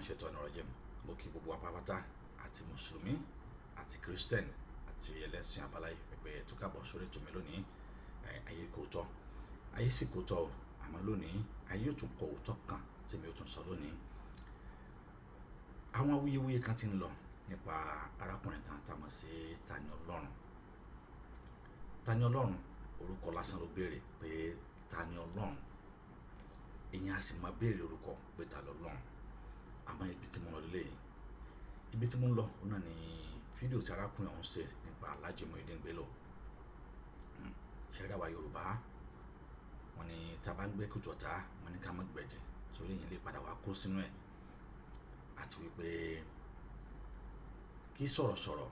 ṣètọ́nù rajim mo kí gbogbo apápátá àti mùsùlùmí àti kírísítẹ́nì àti ẹlẹ́sìn àbáláyé pé ẹ tún káàbọ̀ sórí ètò mi lónìí. Ayekooto ayé sì kòótọ́ o, àmọ́ lónìí ayé ò tún kọ òótọ́ kan tí mi ò tún sọ lónìí. Àwọn awuyewuye kan ti ń lọ nípa arákùnrin kan tá a mọ̀ sí Tani Ọlọ́run. Tani Ọlọ́run orúkọ lásán ló béèrè pé Tani Ọlọ́run, èèyàn á sì máa béèrè orúkọ pé ta lọ́lọ́run. Àmọ́ ibi tí mo lọ lélẹ́yìn, ibi tí mo ń lọ òun náà ni fídíò tí arákùnrin ọ̀hún ṣe nípa Alhaji Muideen Bello. Ṣẹ́dá wa Yorùbá wọn ni tá a bá ń gbé kùtọ̀tà wọn ní ká má gbẹ̀jẹ̀ sórí èyàn lè padà wá kó sínú ẹ̀, àti wípé kí sọ̀rọ̀sọ̀rọ̀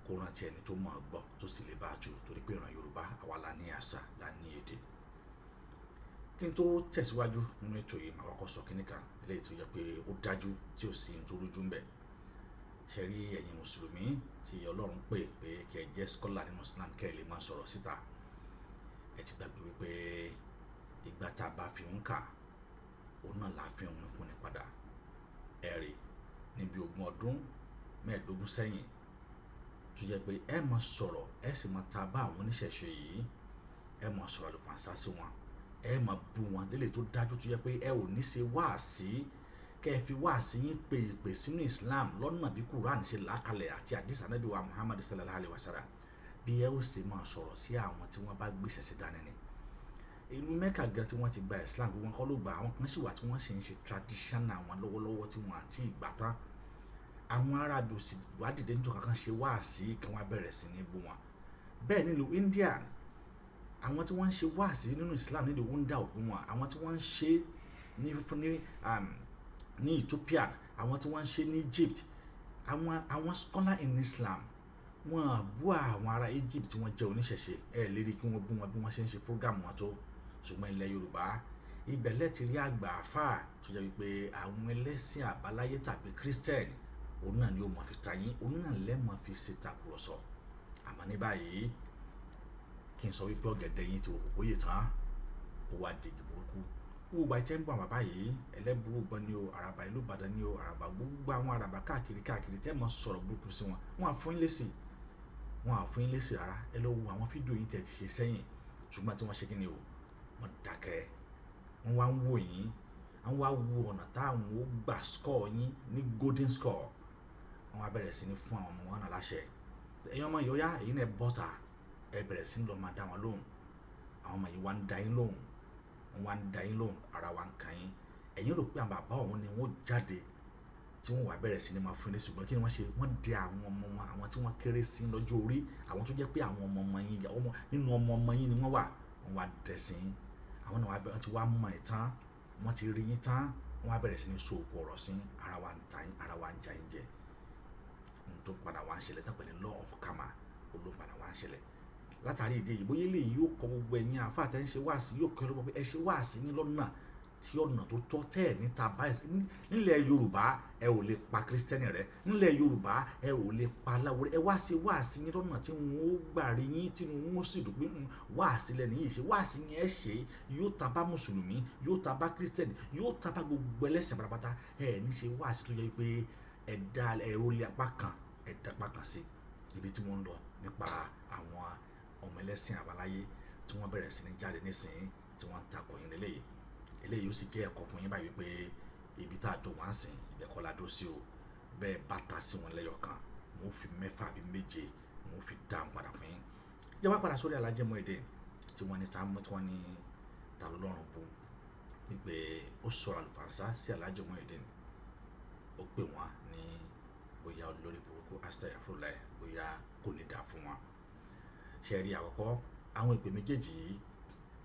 kó rántí ẹni tó mọ̀ ọ́ gbọ́ tó sì lè bá a jù, torí pé ìran Yorùbá àwa la ní àṣà, la ní èdè. Kí n tó tẹ̀síwájú nínú ètò yìí, màá kọ́kọ́ sọ kíní kan eléyìí tó yẹ pé ó dájú tí ò sí ohun tó rújú ń bẹ̀. Ṣe rí ẹ̀yin mùsùlùmí tí Ọlọ́run pè pé kẹ́ ẹ jẹ́ skọ́là nínú Islam, kẹ́ ẹ lè máa sọ̀rọ̀ síta, ẹ ti gbàgbé wípé ìgbà tá a bá fi ń kà òun náà la fi ń fún ni padà. Ẹ rí níbi 20 ọdún 15 sẹ́yìn tó jẹ́ pé ẹ máa sọ̀rọ̀, ẹ sì máa ta bá àwọn oníṣẹ̀ṣe yìí, ẹ máa sọ̀rọ̀ àlùfàǹsá sí wọn, ẹ máa bú wọn lélẹ̀ tó dájú tó jẹ́ pé ẹ ò ní ṣe wáàsí, kẹ́ ẹ fi wáàsí yín pè ìpè sínú Islam lọ́nà bí Quran ṣe làákalẹ̀ àti hadith Ànábì wa Muhammad sallallahu alaihi wasallam, bí ẹ ó sì máa sọ̀rọ̀ sí àwọn tí wọ́n bá gbé ṣẹ̀ṣẹ̀ dání ni. Ìlú Mẹ́kà gan tí wọ́n ti gba Islam gbogbo wọn kọ́ ló gbà, àwọn kan sì wà tí wọ́n sì ń ṣe traditional wọn lọ́wọ́lọ́wọ́ tí wọ́n àti ìgbà tán. Àwọn Arab ò sì wá dìde níjọ́ kankan ṣe wáàsí kí wọ́n bẹ̀rẹ̀ sí ní bú wọn. Bẹ́ẹ̀ nílùú India, àwọn tí wọ́n ń ṣe wáàsí nínú Islam nílùú India ò bú wọn, àwọn tí wọ́n ń ṣe ní Ethiopia, àwọn tí wọ́n ń ṣe ní Egypt, àwọn scholar in Islam wọ́n bú àwọn ará Egypt tí wọ́n jẹ́ oníṣẹ̀ṣe, ẹ lè rí kí wọ́n bú wọn bí wọ́n ṣe ń ṣe program wọn tó. Ṣùgbọ́n ilẹ̀ Yorùbá ibẹ̀ lẹ́tì rí àgbà àfáà tó jẹ́ wípé àwọn ẹlẹ́sìn àbáláyé tàbí Christian òun náà ni ó máa fi ta yín, òun náà lẹ́ máa fi ṣe tàkùrọ̀sọ. Àmọ́ ní báyìí kí n sọ wípé ọ̀gẹ̀dẹ̀ yín ti wò kókó yè tán, ó wá dèjì burúkú. Gbogbo àìtẹ́ ń bọ̀ àbá yìí, ẹlẹ́bùrú gbọ́n ni o, àràbà ìlú Ìbàdàn ni o, àràbà gbogbo àwọn àràbà káàkiri tẹ́ mọ̀ sọ̀rọ̀ burúkú sí wọn, wọ́n á fún yín lésì, wọ́n á fún yín lésì rárá. Ẹ lọ wo àwọn fídíò yìí tẹ́ ti ṣe sẹ́yìn, ṣùgbọ́n tí wọ́n ṣe kí ni o, wọ́n dákẹ́, wọ́n wá ń wò yín, wọ́n wá wo ọ̀nà táwọn ó gbà score yín ní golden score. Wọ́n wá bẹ̀rẹ̀ sí ní fún àwọn ọmọ wọn náà láṣẹ, ẹ̀yin ọmọ yóò yá èyí náà bọ́ta, ẹ bẹ̀rẹ̀ sí ní lọ máa dá wọn lóhùn. Àwọn ọmọ yìí wá ń dá yín lóhùn, wọ́n wá ń dá yín lóhùn, ara wa ń kan yín. Ẹ̀yin rò pé àwọn bàbá òun ni wọ́n jáde tí wọ́n wá bẹ̀rẹ̀ sí ní máa fún ilé, ṣùgbọ́n kí ni wọ́n ṣe? Wọ́n dé àwọn ọmọ wọn, àwọn tí wọ́n kéré sí lọ́jọ́ orí, àwọn tó jẹ́ pé àwọn ọmọ yín nínú ọmọ yín ni wọ́n wà, wọ́n wá dẹ̀ sí yín. Àwọn náà wọ́n ti wá mọ̀ ẹ̀ tán, wọ́n ti rí yín tán, wọ́n wá bẹ̀rẹ̀ sí ní so òkú ọ̀rọ̀ sí yín, ara wa ń ta yín, ara wa ń ja yín jẹ. Ohun tó padà wá ń ṣẹlẹ̀ tán pẹ̀lú law of karma olóńgbàdà wá ń ṣẹlẹ̀. Látàrí ìdí èyí, bóyá eléyìí yóò kọ gbogbo ẹ̀yin àfáà tẹ́ ń ṣe wáàsí, yóò kọ́ ẹ ẹ ṣe wáàsí yín lọ́nà tí ọ̀nà tó tọ́ tẹ́ ẹ̀ níta báyìí. Nílẹ̀ Yorùbá ẹ ò lè pa kírísítẹ́nì rẹ, nílẹ̀ Yorùbá ẹ ò lè pa aláwo rẹ, ẹ wá sí wáàsí yín lọ́nà tí wọ́n ó gbà rí yín, tí wọ́n ó sì dùn pé wáàsí lẹ́nu yìí ṣe, wáàsí yín ẹ ṣe yóò ta bá mùsùlùmí, yóò ta bá kírísítẹ́nì, yóò ta bá gbogbo ẹlẹ́sìn pátápátá. Ẹ ní ṣe wáàsí tó yẹ pé ẹ̀dá ẹ̀rọ lé apá kan, ẹ̀dá apá kan sí ibi tí wọ́n ń lọ nípa àwọn ọmọ ẹlẹ́sìn àbáláyé tí wọ́n bẹ̀rẹ̀ sí ní jáde nísìnyí tí wọ́n ń takò yín lélẹ́yìí. Eléyìí ó sì jẹ́ ẹ̀kọ́ fún yín báyìí pé ibi tá a jọ wá ń sìn ìdẹ́kọ́ la dó sí o. Bẹ́ẹ̀ bá ta sí wọn lẹ́yọ̀ kan, mo fi 6 àbí 7 mo fi dá wọn padà fún yín. Jẹ́ wá padà sórí Alhaji Muideen tí wọ́n ní ta lọ́lọ́run bú, wípé ó sọ̀rọ̀ àlùfàǹsá sí Alhaji Muideen, ó pè wọ́n ní bóyá olórí burúkú, astaghfirullah, bóyá kò ní dá fún wọn. Ṣe rí àkọ́kọ́ àwọn ìpè méjèèjì yìí,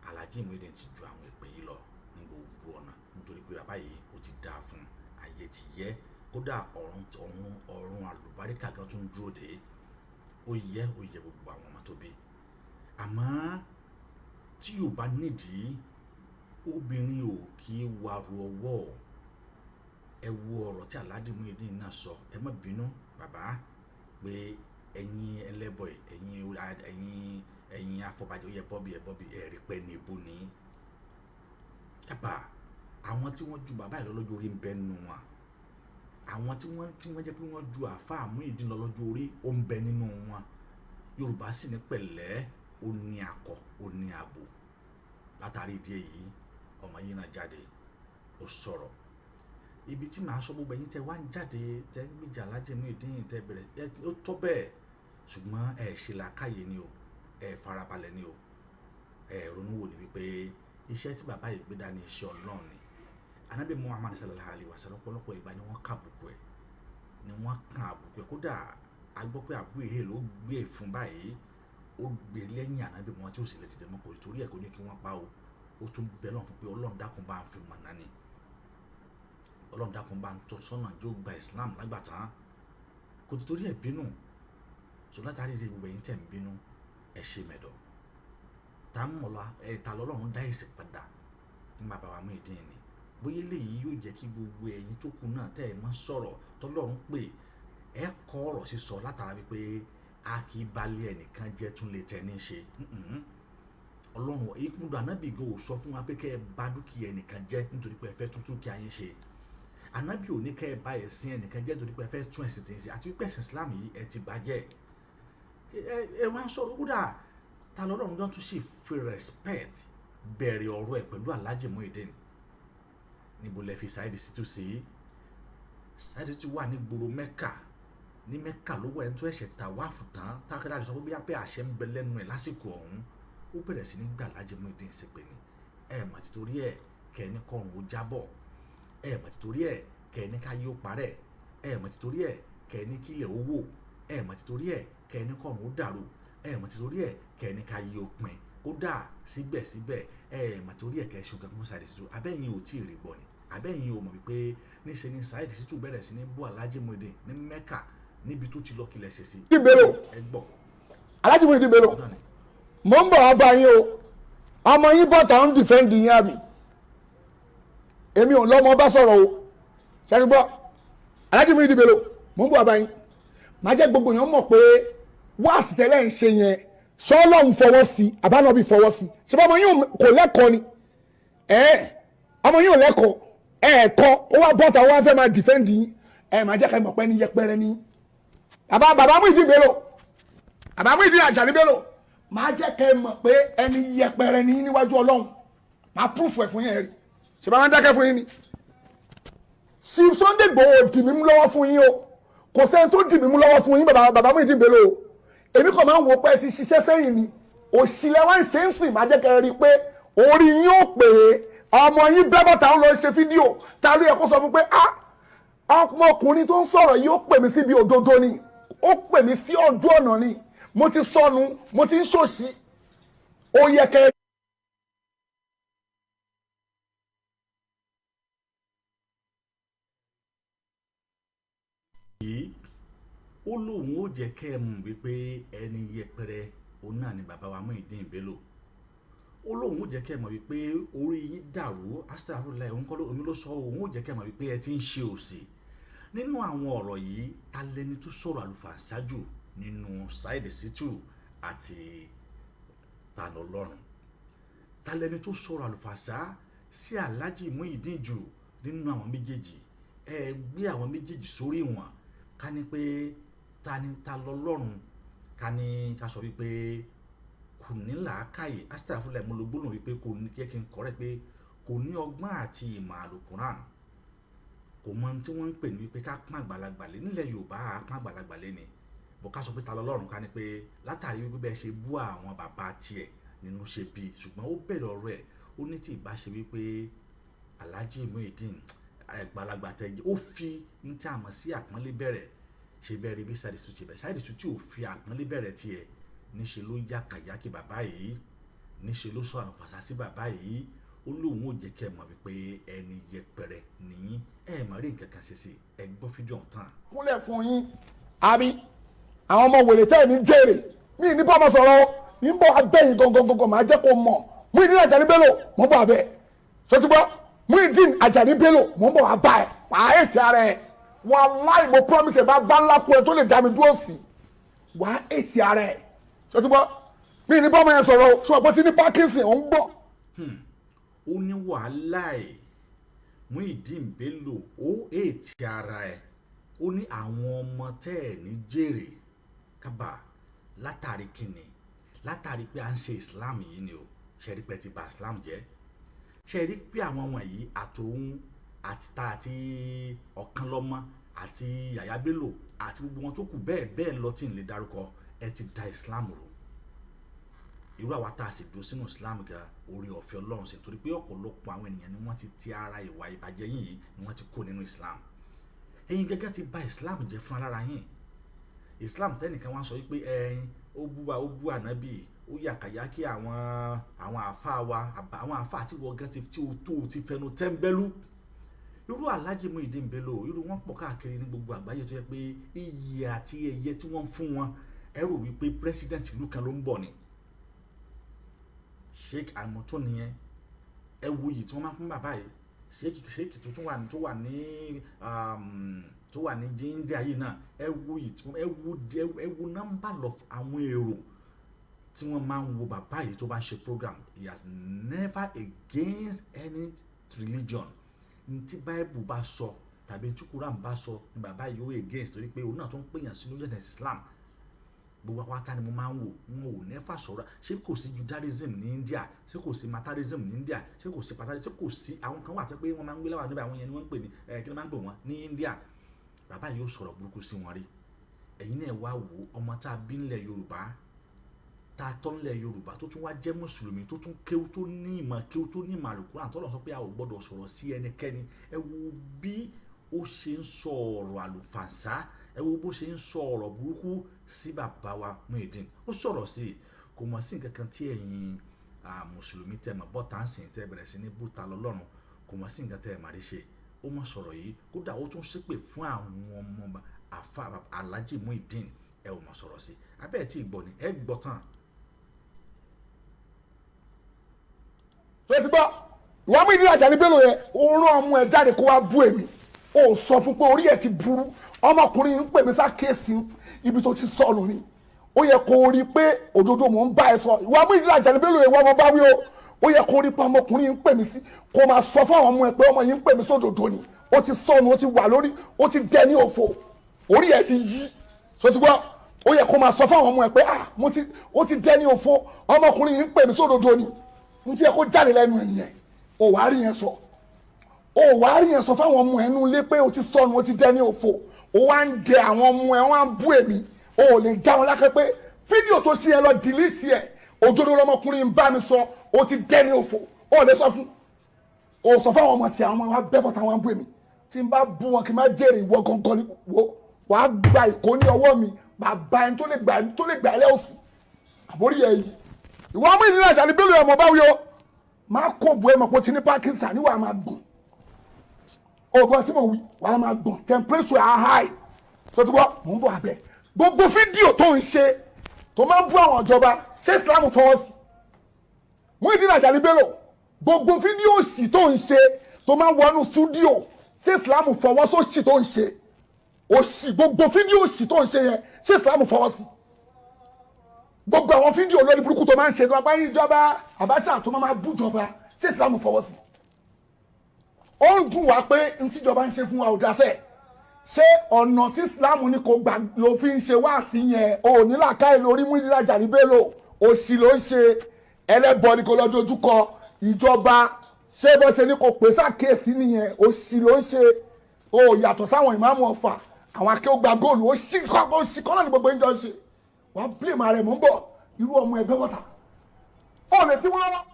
Alhaji Muideen ti ju àwọn ìpè yìí lọ ní gbogbo ọ̀nà, nítorí pé bàbá yìí ó ti dá fún, ayé ti yẹ, kódà ọ̀run àlùbáríkà gan tún dúró dé, ó yẹ gbogbo àwọn ọmọ tó bí. Àmọ́ tí yóò bá nídìí, obìnrin ò kí waru ọwọ́. Ẹ wo ọ̀rọ̀ tí Alhaji Muideen náà sọ, ẹ má bínú bàbá pé ẹ̀yin ẹlẹ́bọ̀, ẹ̀yin afọbajẹ ó yẹ bọ́bí ẹ̀rí pẹ́ ní ibú ni. Ẹ̀bà àwọn tí wọ́n ju bàbá yìí lọ́jọ́ orí ń bẹ nù wọn, àwọn tí wọ́n jẹ́ pé wọ́n ju àáfàá Muyideen lọ lọ́jọ́ orí ó ń bẹ nínú wọn. Yorùbá sì ní pẹ̀lẹ́ ó ní akọ ó ní abo. Látàrí ìdí èyí ọmọ yìí náà jáde ó sọ̀rọ̀. Ibi tí màá sọ gbogbo ẹ̀yin tẹ́ wá ń jáde tẹ́ gbìjà Alhaji Muyideen tẹ́ bẹ̀rẹ̀ ó tọ́ bẹ́ẹ̀ ṣùgbọ́n ẹ ṣe làákàyè ni o ẹ farabalẹ̀ ni o ẹ ronú wò ní wípé iṣẹ́ tí bàbá yìí gbé dání iṣẹ́ Ọlọ́run ni. Ànábì Muhammad sallallahu alaihi wasallam ọ̀pọ̀lọpọ̀ ìgbà ni wọ́n kàbùkù ẹ̀ ni wọ́n kàn àbùkù ẹ̀ kódà a gbọ́ pé àbúrò èhè ló gbé fún báyìí ó gbé lẹ́yìn Ànábì Muhammad tí ó sì lè dìde mọ́ kò torí ẹ̀ kò ní kí wọ́n pa o ó tún bẹ́ lọ́n fún pé Ọlọ́run dákun bá ń fi mọ̀ náà ni Ọlọ́run dákun bá ń tọ́ sọ́nà jó gba Islam lágbàtàn kò torí ẹ̀ bínú so látàrí ìdí gbogbo ẹ̀yin tẹ̀ ń bínú ẹ̀ ṣe mẹ́dọ̀ tá ń mọ̀lá ta lọ́lọ́run dá èsì padà ní bàbá wa Muyideen ni bóyá eléyìí yóò jẹ́ kí gbogbo ẹ̀yin tó kù náà tẹ́ ẹ̀ máa sọ̀rọ̀ tọ́lọ́run pé ẹ kọ́ ọ̀rọ̀ sísọ látara wípé a kì í balẹ̀ ẹnìkan jẹ́ tún lè tẹ̀ ní ṣe Ọlọ́run ìkúndùn Ànábì go sọ fún wa pé kẹ́ ẹ bà dúkìá ẹnìkan jẹ́ nítorí pé ẹ fẹ́ tún dúkìá yín ṣe Ànábì ò ní kẹ́ ẹ bà ẹ̀sìn ẹnìkan jẹ́ nítorí pé ẹ fẹ́ tún ẹ̀sìn tí ń ṣe àti wípé ẹ̀sìn Islam yìí ẹ ti bàjẹ́ ẹ wá ń sọ̀rọ̀ kódà ta lọ́lọ́run gan tún sì fi respect bẹ̀rẹ̀ ọ̀rọ̀ ẹ̀ pẹ̀lú Alhaji Muyideen níbo lẹ fi Saheed Shittu sí Saheed Shittu wà ní gbòòrò Mẹ́kà ní Mẹ́kà lọ́wọ́ ẹni tó ẹ̀ṣẹ̀ tàwáàfù tán tákàdá lè sọ pé bí àṣẹ ń bẹ lẹ́nu ẹ̀ lásìkò ọ̀hún ó bẹ̀rẹ̀ sí ní gbà Alhaji Muyideen ṣe pé ní mà ti torí ẹ̀ kẹ́ ẹ ní kọ́run ó jábọ̀ mà ti torí ẹ̀ kẹ́ ẹ ní ká yí ó parẹ́ mà ti torí ẹ̀ kẹ́ ẹ ní kílẹ̀ ó wò mà ti torí ẹ̀ kẹ́ ẹ ní kọ́run ó dàrú mà ti torí ẹ̀ kẹ́ ẹ ní ká yí ó pin ó dà síbẹ̀síbẹ̀ mà torí ẹ̀ kẹ́ ẹ ṣe nǹkan fún Saheed Shittu abẹ́yìn ò tí ì rí gbọ́ ni abẹ́yìn ò mọ̀ wípé níṣẹ́ ni Saheed Shittu bẹ̀rẹ̀ sí ní bú Alhaji Muyideen ní Mẹ́kà níbi tó ti lọ kílẹ̀ ṣe sí. ìbéèrè ẹgbọ́ Alhaji Muyideen ìbéèrè mo ń bọ̀ wá bá yín o ọmọ yín bọ́ta ń dìfẹ́ǹdì yín àbí èmi ò lọ́mọ bá sọ̀rọ̀ o ṣẹ́ni gbọ́ Alhaji Muyideen ìbéèrè mo ń bọ̀ wá bá yín máa jẹ́ gbogbo yẹn mọ̀ pé wáàsì tẹ́lẹ̀ ń ṣe yẹn ṣọ́ọ́lọ́hún fọwọ́ sí àbánọ́bí fọwọ́ sí ṣé ọmọ yín kò lẹ́kọ̀ọ́ ni ọmọ yín ò lẹ́kọ̀ọ́ ẹ̀ẹ̀kọ́ ó wá bọ́ta ó wá fẹ́ máa dìfẹ́ǹdì yín máa jẹ́ ká mọ̀ pé ní yẹpẹrẹ ní bàbá Muyideen Bello bàbá Muyideen Ajani Bello máa jẹ́ ká mọ̀ pé ẹni yẹpẹrẹ ní níwájú Ọlọ́run máa púrúfù ẹ̀ fún yẹn rí ṣe bá wọn dákẹ́ fún yín ni Chief Sunday Igboho dì mí mú lọ́wọ́ fún yín o kò sẹ́ni tó dì mí mú lọ́wọ́ fún yín bàbá Muyideen Bello o èmi kàn máa ń wo pé ti ṣiṣẹ́ sẹ́yìn ni òṣìlẹ̀ wá ń ṣe ń sìn máa jẹ́ ká rí i pé orí yín ò pè é ọmọ yín bẹ́bọ̀ táwọn lọ ṣe fídíò ta ló yẹ kó sọ fún pé ọmọkùnrin tó ń sọ̀rọ̀ yìí ó pè mí síbi òdodo ni ó pè mí sí ọjọ́ ọ̀nà ni mo ti sọnù mo ti ń ṣòṣì ó yẹ kẹ́ yìí ó lóun ó jẹ́ kẹ́ ẹ mọ̀ wípé ẹni yẹpẹrẹ òun náà ni bàbá wa Muyideen Bello ó lóun ó jẹ́ kẹ́ ẹ mọ̀ wípé orí yín dàrú astagfirullah òun kọ́ omi ló sọ òun ó jẹ́ kẹ́ ẹ mọ̀ wípé ẹ ti ń ṣe òsì nínú àwọn ọ̀rọ̀ yìí ta lẹni tó sọ̀rọ̀ àlùfàǹsájù nínú Saheed Shittu àti Tani Olohun ta lẹni tó sọ̀rọ̀ àlùfàǹsá sí Alhaji Muyideen jù nínú àwọn méjèèjì ẹ gbé àwọn méjèèjì sórí wọn ká ní pé Tani Olohun ká ní ká sọ wípé kò ní làákàyè astagfirullah mo lo gbólóhùn wípé kò ní kí n kọ́rẹ́ pé kò ní ọgbọ́n àti ìmọ̀ àlùkùrán kò mọ tí wọ́n ń pè ní wípé ká pọ́n àgbàlagbà lé nílẹ̀ Yorùbá pọ́n àgbàlagbà lé ni bó ká sọ pé Tani Olohun ká ní pé látàrí wípé bẹ́ẹ̀ ṣe bú àwọn bàbá tiẹ̀ nínú ṣe bí ṣùgbọ́n ó bẹ̀rẹ̀ ọ̀rọ̀ ẹ̀ ó ní tí ìbá ṣe wípé Alhaji Muyideen àgbàlagbà tẹ̀yẹ ó fi ní tí a mọ̀ sí àpọ́nlé bẹ̀rẹ̀ ṣe bẹ̀rẹ̀ bí Saheed Shittu ti bẹ̀ Saheed Shittu tí ò fi àpọ́nlé bẹ̀rẹ̀ tiẹ̀ níṣe ló yàkàyàkì bàbá yìí níṣe ló sọ àrùn fàṣà sí bàbá yìí ó lóun ò jẹ́ kẹ́ ẹ mọ̀ wípé ẹni yẹpẹrẹ nìyí ẹ má rí nǹkan kan ṣe sí ẹ gbọ́ fídíò ọ̀tàn. kúnlẹ̀ fún yín àbí àwọn ọmọ wèrè tẹ́ ẹ̀ ní jèrè mí ní bá ọmọ sọ̀rọ̀ ní bọ́ abẹ́yìn gangan máa jẹ́ kó mọ̀ Muyideen Ajani Bello mọ̀ bọ̀ abẹ́ sọtúbọ̀ Muyideen Ajani Bello mọ̀ bọ̀ abá ẹ̀ wàá ètì ara ẹ̀ wallahi mo promise bá bá ńlá kú ẹ tó lè dá mi dúró sí wàá ètì ara ẹ̀ sọtúbọ̀ mí ní bá ọmọ yẹn sọ̀rọ̀ ṣùgbọ́n tí ní Parkinson ò ń gbọ́. ó ní wàhálà ẹ̀ Muyideen Bello ó ètì ara ẹ̀ ó ní àwọn ọmọ tẹ́ ẹ̀ ní jèrè kábà látàrí kíni látàrí pé à ń ṣe Islam yìí ni o ṣe rí pé ti bà Islam jẹ́ ṣe rí pé àwọn wọ̀nyí àtòun àti Ọ̀kanlọ́mọ àti Yàyà Bello àti gbogbo wọn tó kù bẹ́ẹ̀ lọ tí ń lè dárúkọ ẹ ti da Islam rò irú àwa tá a sì dúró sínú Islam gan orí ọ̀fẹ́ Ọlọ́run sí torí pé ọ̀pọ̀lọpọ̀ àwọn ènìyàn ni wọ́n ti ti ara ìwà ìbàjẹ́ yìí ni wọ́n ti kó nínú Islam ẹ̀yin gẹ́gẹ́ ti bà Islam jẹ́ fún alára yín Islam tẹ́nìkan wá sọ wípé ẹ̀yin ó bú ànábì ó yàkàyà kí àwọn àáfàá wa àwọn àáfàá tí wọ́n gan ti fẹnu tẹ́ńbẹ́lú irú Alhaji Muyideen Bello irú wọn pọ̀ káàkiri ní gbogbo àgbáyé tó yẹ pé iyì àti ẹ̀yẹ tí wọ́n fún wọn ẹrù wípé president ìlú kan ló ń bọ̀ ni Sheikh Almoto nìyẹn ẹ wo yìí tí wọ́n máa fún bàbá yìí Sheikh tó wà ní India yìí náà ẹ wo yìí tí ẹ wo number of àwọn èrò tí wọ́n máa ń wo bàbá yìí tó bá ń ṣe program he has never against any religion tí Bible bá sọ tàbí tí Quran bá sọ ní bàbá yìí ó against torí pé òun náà tó ń pèyàn sínú yẹn Islam gbogbo apáta ni mo máa ń wò wọn ò nẹ́fà sọ̀rọ̀ ṣé kò sí Judaism ní India ṣé kò sí Matarism ní India ṣé kò sí Patarism ṣé kò sí àwọn kan wà tó pé wọ́n máa ń gbé láwà níbẹ̀ àwọn yẹn ni wọ́n ń pè ní kí ni wọ́n máa ń pè wọ́n ní India bàbá yìí ó sọ̀rọ̀ burúkú sí wọn rí ẹ̀yin náà wá wò ọmọ tá a bí ńlẹ̀ Yorùbá tá a tọ́ ńlẹ̀ Yorùbá tó tún wá jẹ́ mùsùlùmí tó tún kéwú tó ní ìmọ̀ Al-Qur'an àtọ́lọ́ sọ pé a ò gbọ́dọ̀ sọ̀rọ̀ sí ẹnikẹ́ni ẹ wo bí ó ṣe ń sọ ọ̀rọ̀ àlùfàǹsá ẹ wo bó ṣe ń sọ ọ̀rọ̀ burúkú sí bàbá wa Muyideen ó sọ̀rọ̀ sí i kò mọ̀ sí nǹkan kan tí ẹ̀yin mùsùlùmí tẹ̀ mọ̀ bọ́ta ń sìn tẹ́ bẹ̀rẹ̀ sí ní búta lọ́lọ́run kò mọ̀ sí nǹkan tẹ́ ẹ̀ máa rí ṣe ó mọ̀ sọ̀rọ̀ yìí kódà ó tún ṣépè fún àwọn ọmọ àfa Alhaji Muyideen ẹ ò mọ̀ sọ̀rọ̀ sí abẹ́ ẹ̀ tí ì gbọ́ ni ẹ gbọ́ tán. tó ti gbọ́ ìwà Muyideen Ajani Bello yẹn ó rán ọmọ ẹ̀ jáde kó wá bú èmi ó sọ fún pé orí ẹ̀ ti burú ọmọkùnrin ń pè mí sákèésí ibi tó ti sọnù ni ó yẹ kó rí pé òdodo mò ń bá ẹ sọ ìwà Muyideen Ajani Bello yẹn wọ́n mọ bá wí o ó yẹ kó rí pé ọmọkùnrin ń pè mí sí kó máa sọ fún àwọn ọmọ ẹ pé ọmọ yìí ń pè mí sódodo ni ó ti sọnù ó ti wà lórí ó ti dẹ ní òfò orí ẹ̀ ti yí so ti gbọ́ ó yẹ kó máa sọ fún àwọn ọmọ ẹ pé ó ti dẹ ní òfò ọmọkùnrin yìí ń pè mí sódodo ni n tí yẹ kó jáde lẹ́nu ẹ̀ nìyẹn ó wàá rí yẹn sọ fáwọn ọmọ ẹ nú lé pé ó ti sọnù ó ti dẹ ní òfò ó wá ń dẹ àwọn ọmọ ẹ wọ́n á bú èmi ó lè dá wọn lákẹ́ pé fídíò tó ṣe ẹ lọ dìlítì ẹ òdodo lọmọkùnrin ń bá mi sọ ó ti dẹ ní òfò ó lè sọ fún ó sọ fáwọn ọmọ tí àwọn ọmọ wa bẹ́ bọ́ta wọn bú èmi tí n bá bú wọn kí n má jèrè ìwọ gangan ni wo wàá gba ìkó ní ọwọ́ mi bàbá ẹni tó lè gbà ẹlẹ́ òsì àbórí ẹ yìí ìwọ Muyideen Ajani Bello ọmọ báwí o máa kó bu ẹ mọ̀ pé ó ti ní Parkinson ní wàá máa gbọ̀n ọgbọ́n tí mo wí wàá máa gbọ̀n temperature are high tó ti gbọ́ mò ń bọ̀ abẹ́ gbogbo fídíò tó ń ṣe tó máa ń bú àwọn ìjọba ṣé Islam fọwọ́ sí Muyideen Ajani Bello gbogbo fídíò òsì tó ń ṣe tó máa ń wọnú stúdíò ṣé Islam fọwọ́ sósì tó ń ṣe òsì gbogbo fídíò òsì tó ń ṣe yẹn ṣé Islam fọwọ́ sí gbogbo àwọn fídíò lórí burúkú tó máa ń ṣe tó máa ń ìjọba Abacha tó máa bú jọba ṣé Islam fọwọ́ sí ó ń dùn wá pé n tíjọba ń ṣe fún wa ò dáṣẹ́ ṣé ọ̀nà tí Islam ní kò gbà ló fi ń ṣe wá sí yẹn ò ní làákàyè lórí Muyideen Ajani Bello òsì ló ń ṣe ẹlẹ́bọ ni kò lọ dojúkọ ìjọba ṣé bó ṣe ní kò pè sákèésí nìyẹn òsì ló ń ṣe ó yàtọ̀ sáwọn ìmáàmù Ọ̀fà àwọn akéwògbà góòlù ó sì kọ́ náà ní gbogbo ìjọ ṣe wàá blame ààrẹ mọ́ ń bọ̀ irú ọmọ ẹgbẹ́ wọ́ta ó lè tí wọ́n lọ́wọ́.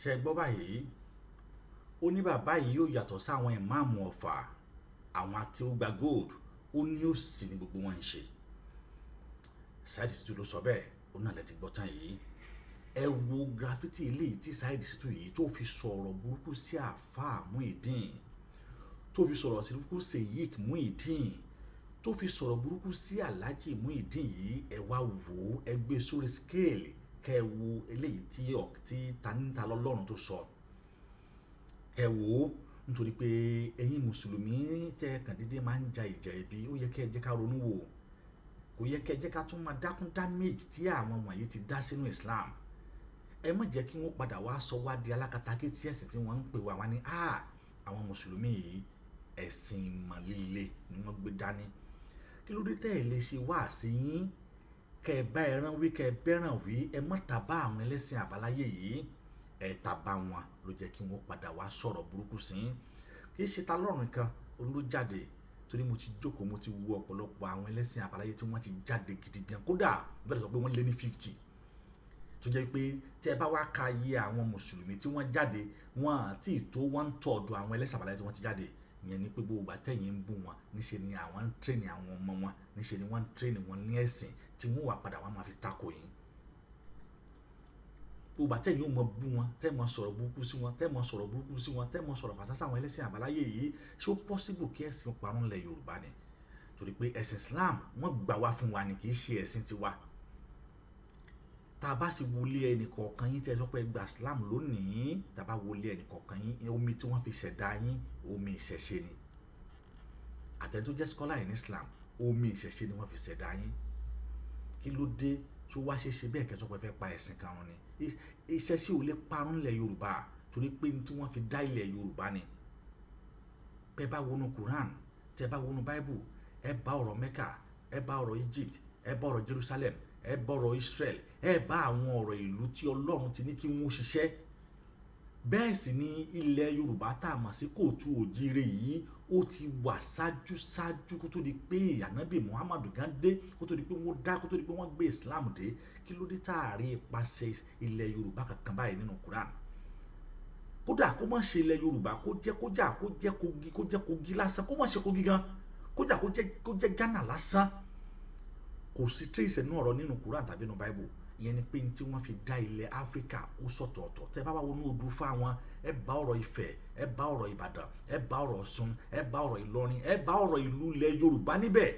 ṣe gbọ́ báyìí ó ní bàbá yìí yóò yàtọ̀ sáwọn ìmáàmù Ọ̀fà àwọn akéwògbà góòlù ó ní ó sì ní gbogbo wọn ń ṣe Saheed Shittu ló sọ bẹ́ẹ̀ ó náà lẹ ti gbọ́ tán yìí ẹ wo graffiti eléyìí tí Saheed Shittu yìí tó fi sọ̀rọ̀ burúkú sí àáfàá Muyideen tó fi sọ̀rọ̀ sí burúkú sí Sheikh Muyideen tó fi sọ̀rọ̀ burúkú sí Alhaji Muyideen yìí ẹ wá wò ó ẹ gbé sórí scale kẹ ẹ wo eléyìí tí Tani ta lọ́lọ́run tó sọ ẹ wò ó nítorí pé ẹ̀yin mùsùlùmí tẹ kàn déédéé máa ń ja ìjà ẹbí ó yẹ kẹ́ ẹ jẹ́ ká ronú wò kò yẹ kẹ́ ẹ jẹ́ ká tún máa dákún damage tí àwọn wọ̀nyí ti dá sínú Islam ẹ má jẹ́ kí wọ́n padà wá sọ wá di alákatakí tí ẹ̀sìn tí wọ́n ń pè wá ní àwọn mùsùlùmí yìí ẹ̀sìn ìmọ̀líle ni wọ́n gbé dání. Kí ló dé tẹ́ ẹ lè ṣe wáàsí yín kẹ́ ẹ bá ẹran wí kẹ́ ẹ bẹ́ràn wí, ẹ má ta bá àwọn ẹlẹ́sìn àbáláyé yìí, ẹ ta bá wọn ló jẹ́ kí wọ́n padà wá sọ̀rọ̀ burúkú sí yín. Kì í ṣe ta lọ́rùn kan ló jáde, torí mo ti jókòó mo ti wo ọ̀pọ̀lọpọ̀ àwọn ẹlẹ́sìn àbáláyé tí wọ́n ti jáde gidi gan, kódà bẹ́ẹ̀ sọ pé wọ́n lé ní 50, tó jẹ́ pé tí ẹ bá wá ka iye àwọn mùsùlùmí tí wọ́n jáde wọn àti tó 1/3 àwọn ẹlẹ́sìn àbáláyé tí wọ́n ti jáde. Ìyẹn ni pé gbogbo àtẹ̀yìn ń bú wọn, níṣe ni àwọn ń tírèènì àwọn ọmọ wọn, níṣe ni wọ́n ń tírèènì wọn ní ẹ̀sìn tí wọ́n wà padà wọ́n máa fi tako yín. Gbogbo àtẹ̀yìn ò mọ bú wọn, tẹ́ mọ sọ̀rọ̀ burúkú sí wọn, tẹ́ mọ sọ̀rọ̀ burúkú sí wọn, tẹ́ mọ sọ̀rọ̀ fàṣásá àwọn ẹlẹ́sìn àbáláyé yìí, ṣé ó possible kí ẹ̀sìn parun lẹ̀ Yorùbá ni? Torí pé ẹ̀sìn Islam wọ́n gbà wá fún wa ni, kì í ṣe ẹ̀sìn tiwa. Tá a bá sì wọlé ẹnì kọ̀ọ̀kan yín tẹ́ ẹ sọ pé gba Islam lónìí, tá a bá wọlé ẹnì kọ̀ọ̀kan yín, omi tí wọ́n fi ṣẹ̀dá yín omi ìṣẹ̀ṣe ni. Àtẹ̀ni tó jẹ́ scholar in Islam omi ìṣẹ̀ṣe ni wọ́n fi ṣẹ̀dá yín. Kí ló dé tó wá ṣe bẹ́ẹ̀ kẹ́ sọ pé fẹ́ pa ẹ̀sìn kan run ni? Ìṣẹ̀ṣe ò lè parun ilẹ̀ Yorùbá torí pé tí wọ́n fi dá ilẹ̀ Yorùbá ni. Bẹ́ẹ̀ bá wọnú Quran, tẹ́ bá wọnú Bible, ẹ bá ọ̀rọ̀ Mecca, ẹ bá ọ̀rọ̀ Egypt, ẹ bá ọ̀rọ̀ Jerusalem, ẹ bá ọ̀rọ̀ Israel, ẹ bá àwọn ọ̀rọ̀ ìlú tí Ọlọ́run ti ní kí wọ́n ṣiṣẹ́. Bẹ́ẹ̀ sì ni ilẹ̀ Yorùbá tá a mọ̀ sí kóòtù òjíire yìí ó ti wà ṣáájú kó tó di pé Ànábì Muhammadu gan dé, kó tó di pé wọ́n dá, kó tó di pé wọ́n gbé Islam dé. Kí ló dé táàrí ipasẹ̀ ilẹ̀ Yorùbá kankan báyìí nínú Quran? Kódà kó má ṣe ilẹ̀ Yorùbá, kó jẹ́ Kogi lásán, kó má ṣe Kogi gan, kódà kó jẹ́ Ghana lásán, kò sí trace nínú ọ̀rọ̀ nínú Quran tàbí nínú Bible. Ìyẹn ni pé tí wọ́n fi dá ilẹ̀ Áfíríkà ó sọ̀tọ̀ọ̀tọ̀. Tẹ́ bá wá wọnú odò fáwọn, ẹ bá ọ̀rọ̀ Ifẹ̀, ẹ bá ọ̀rọ̀ Ìbàdàn, ẹ bá ọ̀rọ̀ Ọ̀ṣun, ẹ bá ọ̀rọ̀ Ìlọrin, ẹ bá ọ̀rọ̀ ìlú ilẹ̀ Yorùbá níbẹ̀.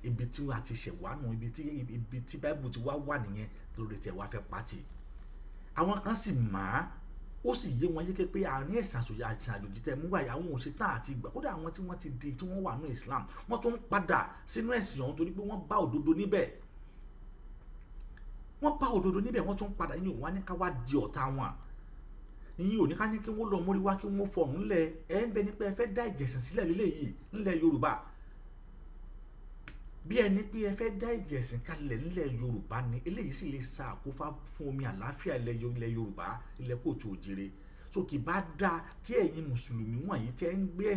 Ibi tí wọ́n ti ṣẹ̀ wá nù, ibi tí Bible ti wá wà nìyẹn, lórí tí ẹ wá fẹ́ pàtì. Àwọn kan sì máa ó sì yé wọn yéké pé àárín ẹ̀sìn àjòjì tẹ́ mú wáyé àwọn òṣètàn àti ìgbà, kódà àwọn tí wọ́n ti di tí wọ́n wà ní Islam wọ́n tún padà sínú ẹ̀sìn ọ̀hún torí pé wọ́n bá òdodo níbẹ̀. Wọ́n bá òdodo níbẹ̀, wọ́n tún padà. Yín ò wá ní ká wá di ọ̀tá wọn, yín ò ní ká ní kí wọ́n lọ mórí wá kí wọ́n fọ̀hún lẹ̀. Ẹ ń bẹ ní pé ẹ fẹ́ dá ìjẹ̀sìn sílẹ̀ lílẹ̀ yìí nílẹ̀ Yorùbá, bí ẹni pé ẹ fẹ́ dá ìjẹ̀sìn kalẹ̀ nílẹ̀ Yorùbá ni. Eléyìí sì lè sa àkófá fún omi àlàáfíà ilẹ̀ Yorùbá, ilẹ̀ kóòtù òjìire. So kì bá dáa kí ẹ̀yin mùsùlùmí wọ̀nyí tí ẹ ń gbé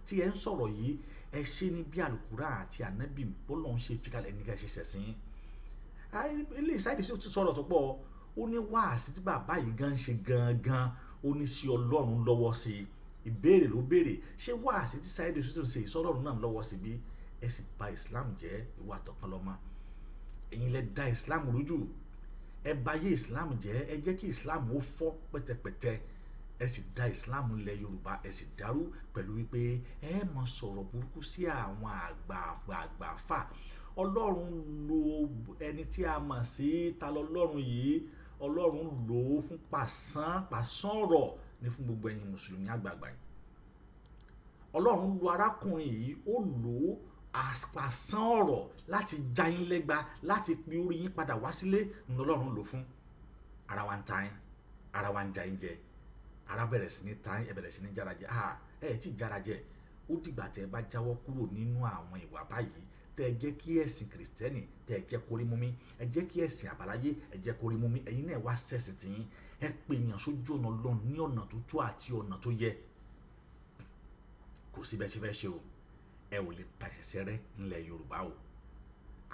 tí ẹ ń sọ̀rọ̀ yìí, ẹ ṣe ní bí Al-Qur'an àti Ànábì bọ́lọ́run ṣe fi kalẹ̀ ní ká ṣe ṣẹ̀sìn. Ilé ìsáìdì sí ó ti sọ̀rọ̀ tó pọ̀, ó ní wáàsí tí bàbá yìí gan ṣe gangan, ó ní sí Ọlọ́run lọ́wọ́ sí i. Ìbéèrè ló béèrè, ṣé wáàsí tí sáìdì sí tó ń ṣe ìsọ̀rọ̀run náà lọ́wọ́ sí bí? Ẹ sì bà Islam jẹ́, ìwà àtọ̀kan lọ́mọ. Ẹ̀yin lẹ dá Islam rújú, ẹ bà yé Islam jẹ́, ẹ jẹ́ kí Islam ó fọ́ pẹ́tẹpẹ́tẹ. Ẹ sì dá Islam ilẹ̀ Yorùbá, ẹ sì dàrú pẹ̀lú wípé ẹ máa sọ̀rọ̀ burúkú sí àwọn àgbà fà. Ọlọ́run lo ẹni tí a mọ̀ sí ta lọ́lọ́run yìí, Ọlọ́run lò ó fún pàṣán ọ̀rọ̀ ní fún gbogbo ẹ̀yin mùsùlùmí àgbààgbà yìí. Ọlọ́run lo arákùnrin yìí, ó lò ó àpàṣán ọ̀rọ̀ láti já yín lẹ́gba, láti pe orí yín padà wá sílé. Ní Ọlọ́run lò fún. Ara wa ń ta yín, ara wa ń ja yín jẹ, ara bẹ̀rẹ̀ sí ní ta yín, ẹ bẹ̀rẹ̀ sí ní jára jẹ. Ẹ tí jára jẹ, ó dìgbà tẹ́ ẹ bá jáwọ́ kúrò nínú àwọn ìwà báyìí, tẹ́ ẹ jẹ́ kí ẹ̀sìn kìrìsìtẹ́nì tẹ́ ẹ jẹ́ kórí mú mi, ẹ jẹ́ kí ẹ̀sìn àbáláyé ẹ jẹ́ kórí mú mi. Ẹ̀yin náà wá sẹ́sìn tí yín, ẹ pè yàn sójú ọ̀nà Ọlọ́run ní ọ̀nà tó tó àti ọ̀nà tó yẹ. Kò sí bẹ́ẹ̀ ṣe fẹ́ ṣe o, ẹ ò lè pa ìṣẹ̀ṣẹ̀ rẹ nílẹ̀ Yorùbá o.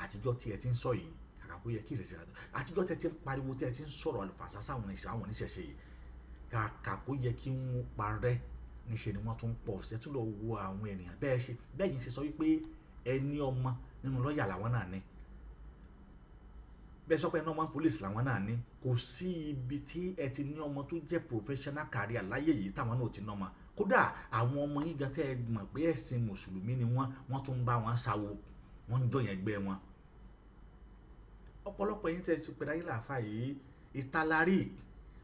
Àtijọ́ tí ẹ ti ń sọ yìí, kàkà kó yẹ kí ìṣẹ̀ṣẹ̀ rẹ, àtijọ́ tí ẹ ti ń pariwo, tí ẹ ti ń sọ̀rọ̀ àlùfàṣà sáwọn oníṣẹ̀ṣẹ̀ yìí, kàkà kó yẹ kí wọ́n parẹ́, níṣe ni wọ́n tún pọ̀ ṣẹ́ tún lọ wo àwọn ènìyàn bẹ́ẹ̀ yìí ṣe sọ wípé ẹni ọmọ nínú lọ́ọ̀yà làwọn náà ní, bẹ́ẹ̀ sọ pé ẹni ọmọ police làwọn náà ní. Kò sí ibi tí ẹ ti ní ọmọ tó jẹ́ professional career láyé yìí táwọn náà ti ná ọmọ. Kódà àwọn ọmọ yín gan tẹ́ ẹ mọ̀ pé ẹ̀sìn mùsùlùmí ni wọ́n tún ń bá wọn ṣàwo, wọ́n ń jọyàn ẹgbẹ́ wọn. Ọ̀pọ̀lọpọ̀ yín tẹ́ ẹ ti pẹ̀lú ayé làáfà yìí, ìtalárí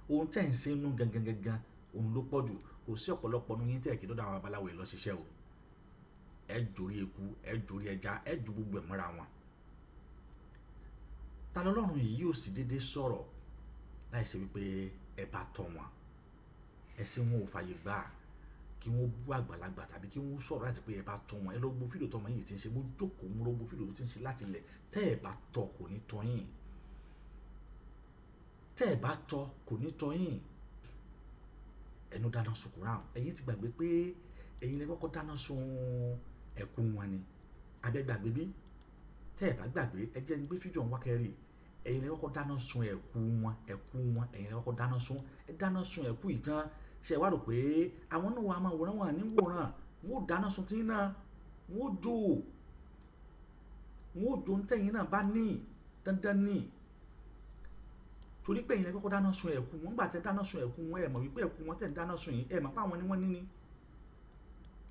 ohun tẹ́ ẹ ń ṣe inú gangan òun ló pọ̀ jù. Kò sí ọ̀pọ̀lọpọ̀ nínú yín tẹ́ ẹ kì í dọ́dọ̀ àwọn babaláwo yìí lọ ṣiṣẹ́ o. Ẹ jórí eku, ẹ jórí ẹja, ẹ ju gbogbo ẹ̀ mọ́ra wọn. Ta lọ́lọ́run yìí yóò sì dédé sọ̀rọ̀ láì ṣe wípé ẹ bá tọ́ wọn. Ẹ̀sìn wọn ò fàyè gbà kí wọ́n bú àgbàlagbà tàbí kí wọ́n sọ̀rọ̀ láti pé ẹ bá tọ́ wọn ẹ lọ gbọ́ fídíò tọ́mọ yìí ti ń ṣe mo jókòó mo lọ gbọ́ fídíò tó ti ń ṣe láti ilẹ̀ tẹ́ ẹ bá tọ́ kò ní tọ́ yín tẹ́ ẹ bá tọ́ kò ní tọ́ yín ẹnu dáná sun Quran ẹ̀yin ti gbàgbé pé ẹ̀yin lè kọ́kọ́ dáná sun ẹ̀kú wọn ni abẹ́gbàgbé bí tẹ́ ẹ bá gbàgbé ẹ jẹ́ gbé fídíò wọn wákẹ́rì ẹ̀yin lè kọ́kọ́ dáná sun ẹ̀kú wọn ẹ̀yin lè kọ́kọ́ dáná sun ẹ̀kú ìtàn ṣe wá rò pé àwọn náà wà máa wòran wọn ní wòran wọn ò dáná sun tí náà wọn ò jó ntẹ̀yìn náà bá ní dandan ní torí pé ẹ̀yin lè kọ́kọ́ dáná sun ẹ̀kú wọn gbà tẹ́ dáná sun ẹ̀kú wọn ẹ̀ mọ̀ wípé ẹ̀kú wọn tẹ̀ ń dáná sun yìí ẹ̀ mọ̀ pé àwọn ni wọ́n ní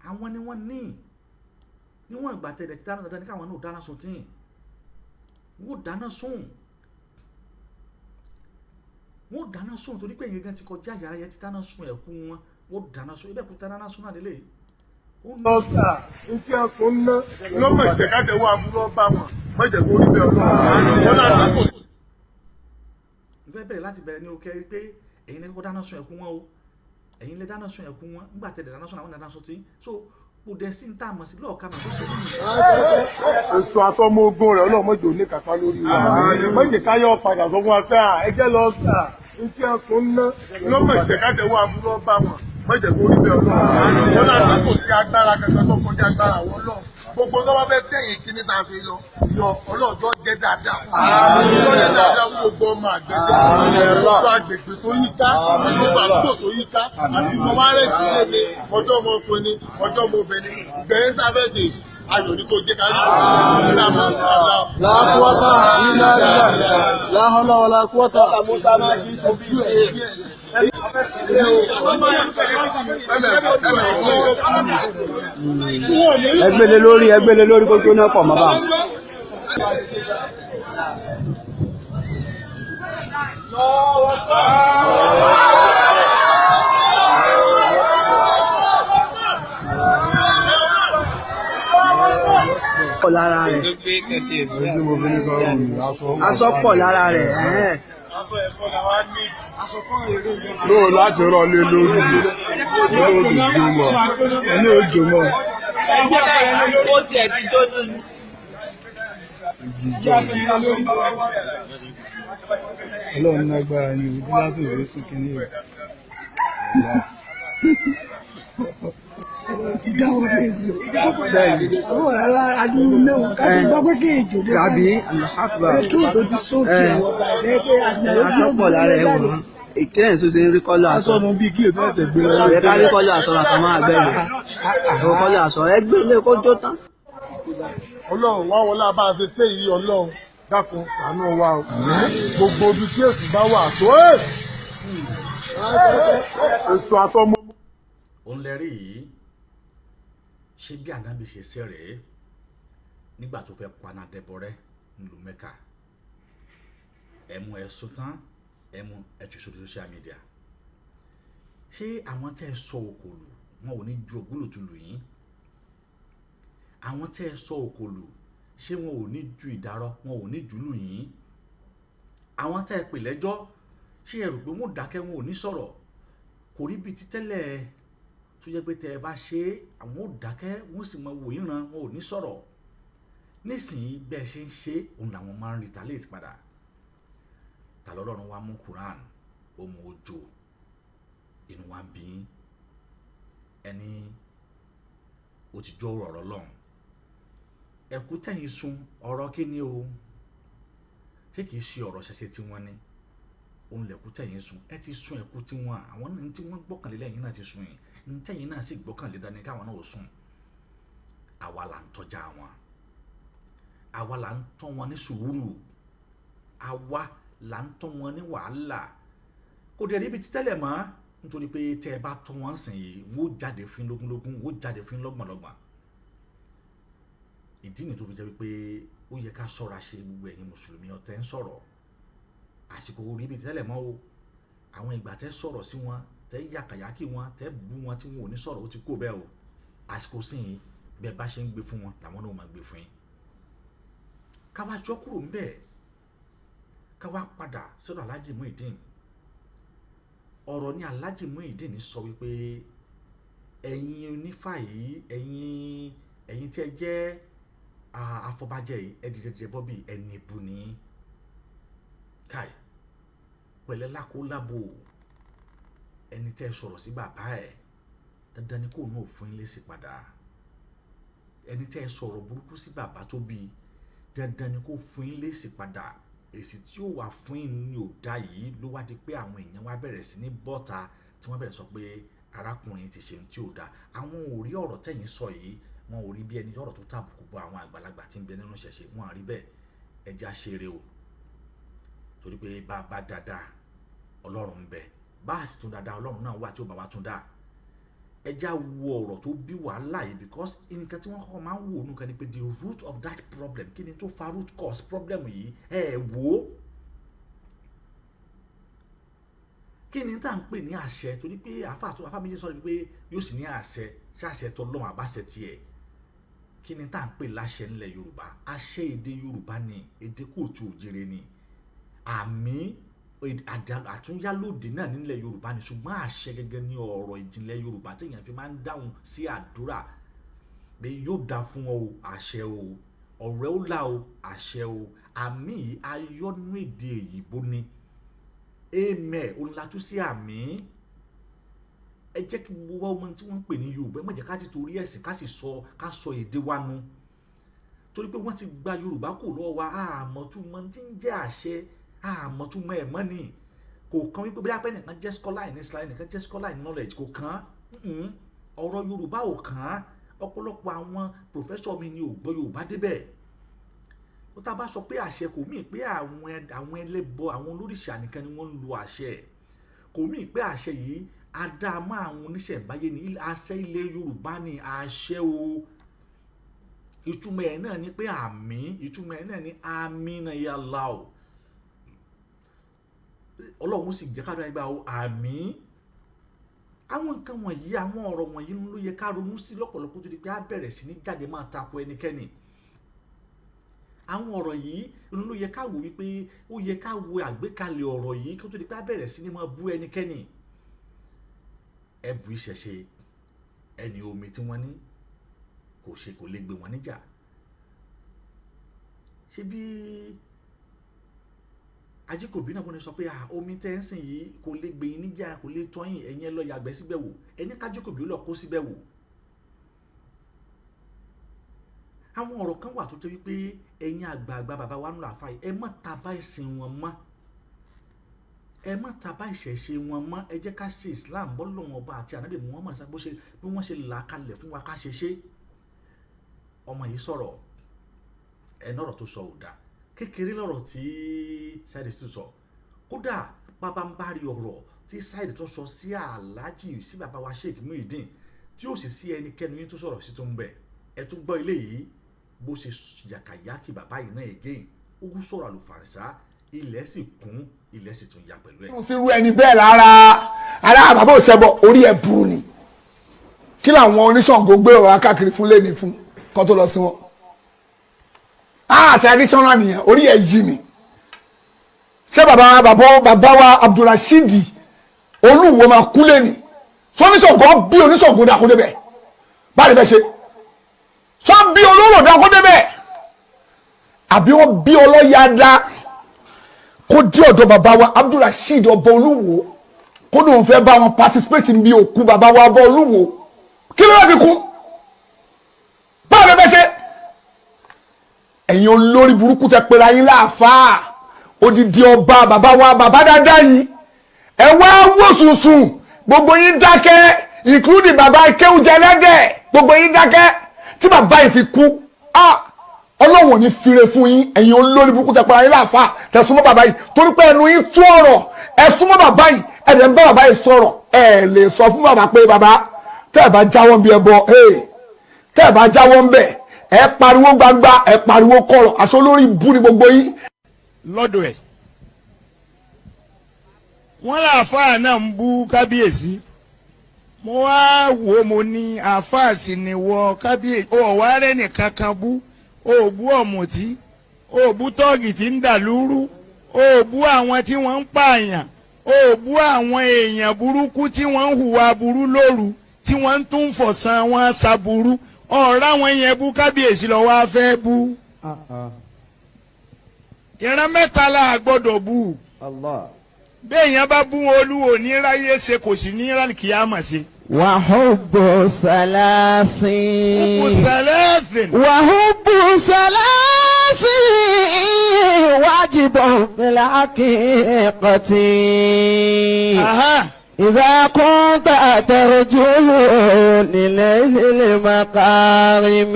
àwọn ni wọ́n ní níwọ̀n ìgbà tẹ̀ ti dáná dandan ní káwọn náà dáná sun tí wọn ò dáná sun wọ́n dáná sun torí pé ẹ̀yin gan ti kọjá yàrá yẹn ti dáná sun ẹ̀kú wọn wọ́n dáná sun ibẹ̀ kú dáná sun náà lélẹ̀. ọ̀gá ní tí a sọ ń ná lọ́mọ ìjẹ́kájẹ́ wà fún ọba wọn mọ̀jẹ̀ kó rí bẹ́ẹ̀ ọlọ́run wọn náà dákò. mo fẹ́ bẹ̀rẹ̀ láti bẹ̀rẹ̀ ní o kẹ́rí pé ẹ̀yin lè kọ́kọ́ dáná sun ẹ̀kú wọn o ẹ̀yin lè dáná sun ẹ̀kú wọn nígbà tẹ̀lé dáná sun àwọn dáná sun tí so kò dẹ̀ sí ní tá a mọ̀ sí lọ́ọ̀ká mà. èso àtọmọ ogun rẹ ọlọmọdé òní kàkà lórí wa mọ̀jẹ̀ káyọ̀ padà sọ fún wa pé ẹjẹ́ lọ gbà ní tí a sọ ń ná lọ́mọ ìjẹ́kájẹ́ wà fún ọba wọn mọ̀jẹ̀ kó rí bẹ́ẹ̀ ọlọ́run wọn náà dákò sí agbára kankan tó kọjá agbára wọn lọ gbogbo tó bá fẹ́ tẹ̀yìn kí ní ta fi lọ ọlọ́ọ̀dọ́ jẹ́ dáadáa ọlọ́ọ̀dọ́ jẹ́ dáadáa fún gbogbo ọmọ àgbẹ̀dẹ gbogbo àgbègbè tó yíká gbogbo àdúgbò tó yíká àti mo wá rẹ̀ tí lè ọjọ́ ọmọ ọkùnrin ọjọ́ ọmọ obìnrin bẹ̀rẹ̀ sáfẹ́sì ayọ̀ ní kò jẹ́ ká rí ọ̀la máa sọ ọ̀la. láàkúwọ́tà ilá ilá láhọ́lá ọ̀la kúwọ́tà àmúṣá máa kí tó bí ṣe. ẹgbẹ́lẹ̀ lórí kó jóná pọ̀ mọ́ bá. Pọ̀ lára rẹ̀ aṣọ pọ̀ lára rẹ̀ aṣọ ẹ̀kọ́ la wá ní aṣọ kan èrè lóò láti rọ lé lórí lóòdùjúmọ́ ní òjòmọ́. ó tiẹ̀ ti tó lónìí. Ọlọ́run lágbára ni òbí láti òwe sí kìíní rẹ̀. ti dáwọ́ bẹ́ẹ̀ sí o. àwọn ọ̀rọ̀ adúlù náà káfí gbọ́ pé kí èjò dé tàbí ètò tó ti sóòtì ẹ̀wọ̀n sàdé pé aṣọ pọ̀ lára ẹ̀ wọ̀n ìkírẹ̀ tó ṣe ń rí kọ́lọ̀ aṣọ. aṣọ ọmọ bíi kí èmi ẹsẹ̀ gbé lọ. ẹ ká rí kọ́lọ̀ aṣọ àtọ̀ máa bẹ̀rẹ̀ àwọn kọ́lọ̀ aṣọ ẹ gbé ilé kó jó tán. Ọlọ́run wá wọlé abá ṣe ṣe yìí Ọlọ́run dákun ṣàánú wa o gbogbo ibi tí èsì bá wà tó èso àtọmọ. òun lè rí yìí ṣé bí ànábì ṣe ṣe rèé nígbà tó fẹ́ paná dẹbọrẹ́ nílùú Mẹ́kà ẹ̀mú ẹ̀sùn tán ẹ̀mú ẹ̀tù sórí social media ṣé àwọn tẹ́ ẹ sọ òkòlù wọn ò ní ju ògbólótú lù yín àwọn tẹ́ ẹ sọ òkòlù ṣé wọn ò ní ju ìdárọ̀ wọn ò ní jù lù yín àwọn tẹ́ ẹ pè lẹ́jọ́ ṣé ẹ rò pé wọn ò dákẹ́ wọn ò ní sọ̀rọ̀ kò rí bíi ti tẹ́lẹ̀ tó jẹ́ pé tẹ́ ẹ bá ṣe àwọn ò dákẹ́ wọ́n sì máa wò yín ran wọn ò ní sọ̀rọ̀ nísìnyí bẹ́ẹ̀ ṣe ń ṣe òun làwọn máa ń retaliate padà ta lọ́lọ́run wa mú Quran ó mú ojo inú wa ń bí ẹni ó ti jọ ọ̀rọ̀ lọ́hùn ẹ̀kú tẹ̀yìn sun ọ̀rọ̀ kí ni o ṣé kìí ṣe ọ̀rọ̀ ṣẹṣẹ tí wọ́n ní òun lẹ̀kú tẹ̀yìn sun ẹ ti sun ẹ̀kú tí wọ́n àwọn ní tí wọ́n gbọ́kànlé lẹ́yìn náà ti sun yìí ní tẹ̀yìn náà sì gbọ́kànlé dání káwọn náà ò sùn àwa là ń tọ́jà wọn àwa là ń tọ́ wọn ní sùúrù àwa là ń tọ́ wọn ní wàhálà kò dẹ̀ níbi títẹ́lẹ̀ mọ́ nítorí pé tẹ́ ẹ bá tọ́ wọn sìn yìí wọ́n jáde fún lógúnlógún wọ́n jáde fún lọ́gbọ̀nlọ́gbọ̀n ìdí nìyí tó fi jẹ́ wípé ó yẹ ká ṣọ́ra ṣe gbogbo ẹ̀yin mùsùlùmí ọ̀tẹ̀ ń sọ̀rọ̀ àsìkò níbi títẹ́lẹ̀ mọ́ o àwọn ìgbà tẹ́ sọ̀rọ̀ sí wọn tẹ́ yàkàyàkì wọn tẹ́ bú wọn tí wọn ò ní sọ̀rọ̀ ó ti kó bẹ́ẹ̀ o àsìkò sí yìí bẹ́ẹ̀ bá ṣe ń gbé fún wọn làwọn náà máa gbé fún yín ká wá jọ kúrò ń bẹ́ẹ̀ ká wá padà sọ́dọ̀ Alhaji Muideen ọ̀rọ̀ ní Alhaji Muideen sọ wípé ẹ̀yin onífà yìí ẹ̀yin tí ẹ jẹ́ afọbajẹ yìí ẹ dìde bọ́bí ẹni bu ní káì pẹ̀lẹ́ lákòlábò ẹni tẹ́ sọ̀rọ̀ sí bàbá ẹ̀ dandan ni kò ní òfin lésì padà ẹni tẹ́ sọ̀rọ̀ burúkú sí bàbá tó bí dandan ni kò fún lésì padà èsì tí ó wà fún ní òdá yìí ló wá di pé àwọn èèyàn wá bẹ̀rẹ̀ sí ní bọ́ta tí wọ́n bẹ̀rẹ̀ sọ pé arákùnrin ti ṣe ní tí ò dá àwọn ò rí ọ̀rọ̀ tẹ̀yìn sọ yìí wọn ò rí bí ẹni ọ̀rọ̀ tó tàbùkù bọ àwọn àgbàlagbà tí ń bẹ nínú ṣẹ̀ṣẹ̀ wọn àrí bẹ́ẹ̀ ẹja ṣeré o torí pé bá a bá dáadáa ọlọ́run ń bẹ bá a sì tún dáadáa ọlọ́run náà wà tí ó bá wa tún dá ẹja wo ọ̀rọ̀ tó bí wàhálà yìí because nǹkan tí wọ́n kọ́kọ́ máa ń wò ó nǹkan ni pé the root of that problem kí ni tó fa root cause problem yìí wò ó kí ni tá à ń pè ní àṣẹ torí pé àfa méjì sọ̀rọ̀ pé yóò sì ní àṣẹ ṣáṣẹ tó lọ́wọ́ àbáṣẹ tiẹ̀ kí ni tá à ń pè láṣẹ nílẹ̀ Yorùbá àṣẹ èdè Yorùbá ni èdè kóòtù òjìrè ni àmì àtúnyálòdì náà nílẹ̀ Yorùbá ni ṣùgbọ́n àṣẹ gẹ́gẹ́ ní ọ̀rọ̀ ìjìnlẹ̀ Yorùbá téèyàn fi máa ń dáhùn sí àdúrà pé yóò dá fún ọ àṣẹ o ọ̀rẹ́ ó là o àṣẹ o àmì ayọ́nú èdè Òyìnbó ni amen olùlàtú sí àmì ẹ jẹ́ kí gbogbo ọmọ tí wọ́n ń pè ní Yorùbá ẹ má jẹ́ ká ti torí ẹ̀sìn ká sọ èdè wa nu torí pé wọ́n ti gba Yorùbá kò lọ́wọ́ wa àmọ́túmọ̀ tí ń jẹ́ àṣẹ àmọ́túmọ̀ ẹ̀ mọ́ ni kò kàn wípé bí apẹ́ nìkan jẹ́ scholar in Islam nìkan jẹ́ scholar in knowledge kò kàn ọ̀rọ̀ Yorùbá ò kàn ọ̀pọ̀lọpọ̀ àwọn professor mi ni ò gbọ́ Yorùbá débẹ̀ ó tá a bá sọ pé àṣẹ kò mí pé àwọn ẹlẹ́bọ àwọn olóríṣà nìkan ni wọ́n ń lo àṣẹ kò mí pé àṣẹ yìí adámọ́ àwọn oníṣẹ̀ǹbáyé ní àṣẹ ilẹ̀ Yorùbá ní àṣẹ o ìtumọ̀ ẹ̀ náà ni pé àmì ìtumọ̀ ẹ̀ náà ni àmì náà yà lá o Ọlọ́run sì jẹ́ ká dá ibà o àmì àwọn nǹkan wọ̀nyí àwọn ọ̀rọ̀ wọ̀nyí ló yẹ ká ronú sí lọ́pọ̀lọpọ̀ tó di pé á bẹ̀rẹ̀ sí ní jáde máa tako ẹnikẹ́ni àwọn ọ̀rọ̀ yìí ló yẹ ká wò wípé ó yẹ ká wo àgbékalẹ̀ ọ̀rọ̀ yìí kó tó di pé á bẹ̀rẹ̀ sí ní máa bú ẹnikẹ́ni ẹbù ìṣẹ̀ṣe ẹni omi tí wọ́n ní kò lè gbé wọn níjà ṣé bí Ajíkòbí náà bọ́ni sọ pé omi tẹ́ ń sìn yìí kò lè gbé yín níjà kò lè tọ́yìn ẹ̀yin ẹ lọ yàgbẹ́ síbẹ̀ wò ẹni kájíkòbí ó lọ kó síbẹ̀ wò àwọn ọ̀rọ̀ kan wà tó jẹ́ wípé ẹ̀yin àgbààgbà bàbá wa nílò àfáà ẹ má tàbá ẹ̀sìn wọn mọ́ ẹ má tàbá ìṣẹ̀ṣe wọn mọ́ ẹ jẹ́ ká ṣe Islam bọ́lọ́wọ́n ọba àti ànábì Muhammad bí wọ́n ṣe là kalẹ̀ fún wa ká ṣe ọmọ yìí sọ̀rọ̀ ẹ̀nà ọ̀rọ̀ tó sọ ò dá kékeré lọ́rọ̀ tí Saheed tó sọ kódà bàbá ń bá rí ọ̀rọ̀ tí Saheed tó sọ sí Alhaji sí bàbá wa Sheikh Muhyiddin tí ó sì sí ẹnikẹ́ni yín tó sọ̀rọ̀ sí tó ń bẹ̀ ẹ tún gbọ́ ilé yìí bó ṣe yàkàyàkì bàbá yìí náà again ó sọ̀rọ̀ àlùfàǹsá ilẹ̀ sì kún ilẹ̀ sì tún ya pẹ̀lú ẹ̀. wọ́n fi rú ẹni bẹ́ẹ̀ lára bàbá òṣèbọ̀ orí ẹ̀ burú ni kí làwọn oníṣàngó gbé ọ̀rọ̀ káàkiri fún lẹ́ni fún kan tó lọ sí wọn. traditional nìyẹn orí ẹ̀ yí ni ṣé bàbá wa Abdulrasheed Olúwo máa kú lẹ́ni sọ́níṣàngó bí oníṣàngó dàkú débẹ̀ báyìí bẹ́ẹ̀ ṣe sọ bí olóró dàkú débẹ̀ àbí wọ́n bí ọlọ́yà dá kó dé ọ̀dọ̀ bàbá wa Abdulrasheed ọba Olúwo kó lóun fẹ́ bá wọn participate níbi òkú bàbá wa ọba Olúwo kí ló fi kún báwo ló fẹ́ ṣe ẹ̀yin olórí burúkú tẹ pera yín láàfáà odidi ọba bàbá wa bàbá dáadáa yìí ẹ wá wò sùnsùn gbogbo yín dákẹ́ including bàbá Ìkéwùjẹ lẹ́dẹ̀ gbogbo yín dákẹ́ tí bàbá yìí fi kú Ọlọ́run ò ní fire fún yín ẹ̀yin olórí burúkú tẹ pera yín láàfáà tẹ súnmọ́ bàbá yìí torí pé ẹnu yín tú ọ̀rọ̀ ẹ súnmọ́ bàbá yìí ẹ̀dẹ̀ ń bá bàbá yìí sọ̀rọ̀ ẹ lè sọ fún bàbá pé bàbá tẹ́ ẹ bá jáwọ́ ń bí ẹbọ tẹ́ ẹ bá jáwọ́ ń bẹ̀ ẹ pariwo gbangba ẹ pariwo kọ̀rọ̀ aṣọ lórí bú ni gbogbo yín. lọ́dọ̀ ẹ̀ wọ́n láàfáà náà ń bú kábíyèsí mo wá wò mo ní àfáà sì ni wọ kábíyèsí ó wá rẹ́ nìkan kan bú ó bú ọ̀mùtí ó bú tọ́ọ̀gì tí ń dà lúrú ó bú àwọn tí wọ́n ń pààyàn ó bú àwọn èèyàn burúkú tí wọ́n ń hùwà burú lóru tí wọ́n tún fọ̀sán wọn ṣàbùrú ọ̀rọ̀ àwọn yẹn bú kábíyèsí lọ wá fẹ́ bú. ìran mẹ́ta la gbọ́dọ̀ bú. bẹ́ẹ̀ yẹn bá bú olúwo ní ráyé ṣe kò sí ní kíyámà ṣe. وحب ثلاث وحب ثلاث واجب بالحقيقة إذا كنت ترجو لليل المقارم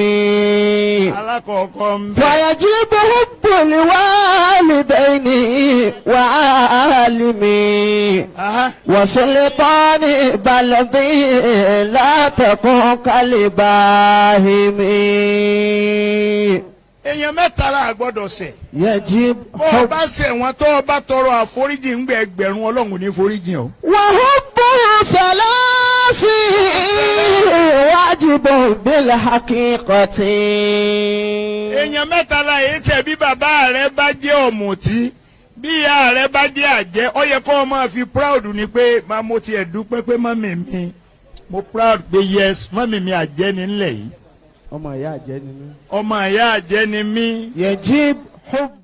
فيجب حب الوالدين وعالمي وسلطان بلدي لا تكن كالباهمي. èèyàn mẹ́ta la gbọ́dọ̀ ṣẹ̀. yajib bó o bá ṣẹ̀ wọ́n tó o bá tọrọ àforíjì ń gbẹ ẹgbẹ̀rún Ọlọ́run ní foríjì o. وحب ثلاث واجب بالحقيقة. èèyàn mẹ́ta la yìí ṣẹ̀ bí bàbá rẹ bá jẹ́ ọ̀mùtí bí ìyá rẹ bá jẹ́ àjẹ́ ó yẹ kó o máa fi proud ni pé máa mo tiẹ̀ dúpẹ́ pé mọ́mì mi mo proud pé yes mọ́mì mi àjẹ́ ni ńlẹ̀ yìí. ọmọ ìyá àjẹ́ ni mí. ọmọ ìyá àjẹ́ ni mí. yajib hubb.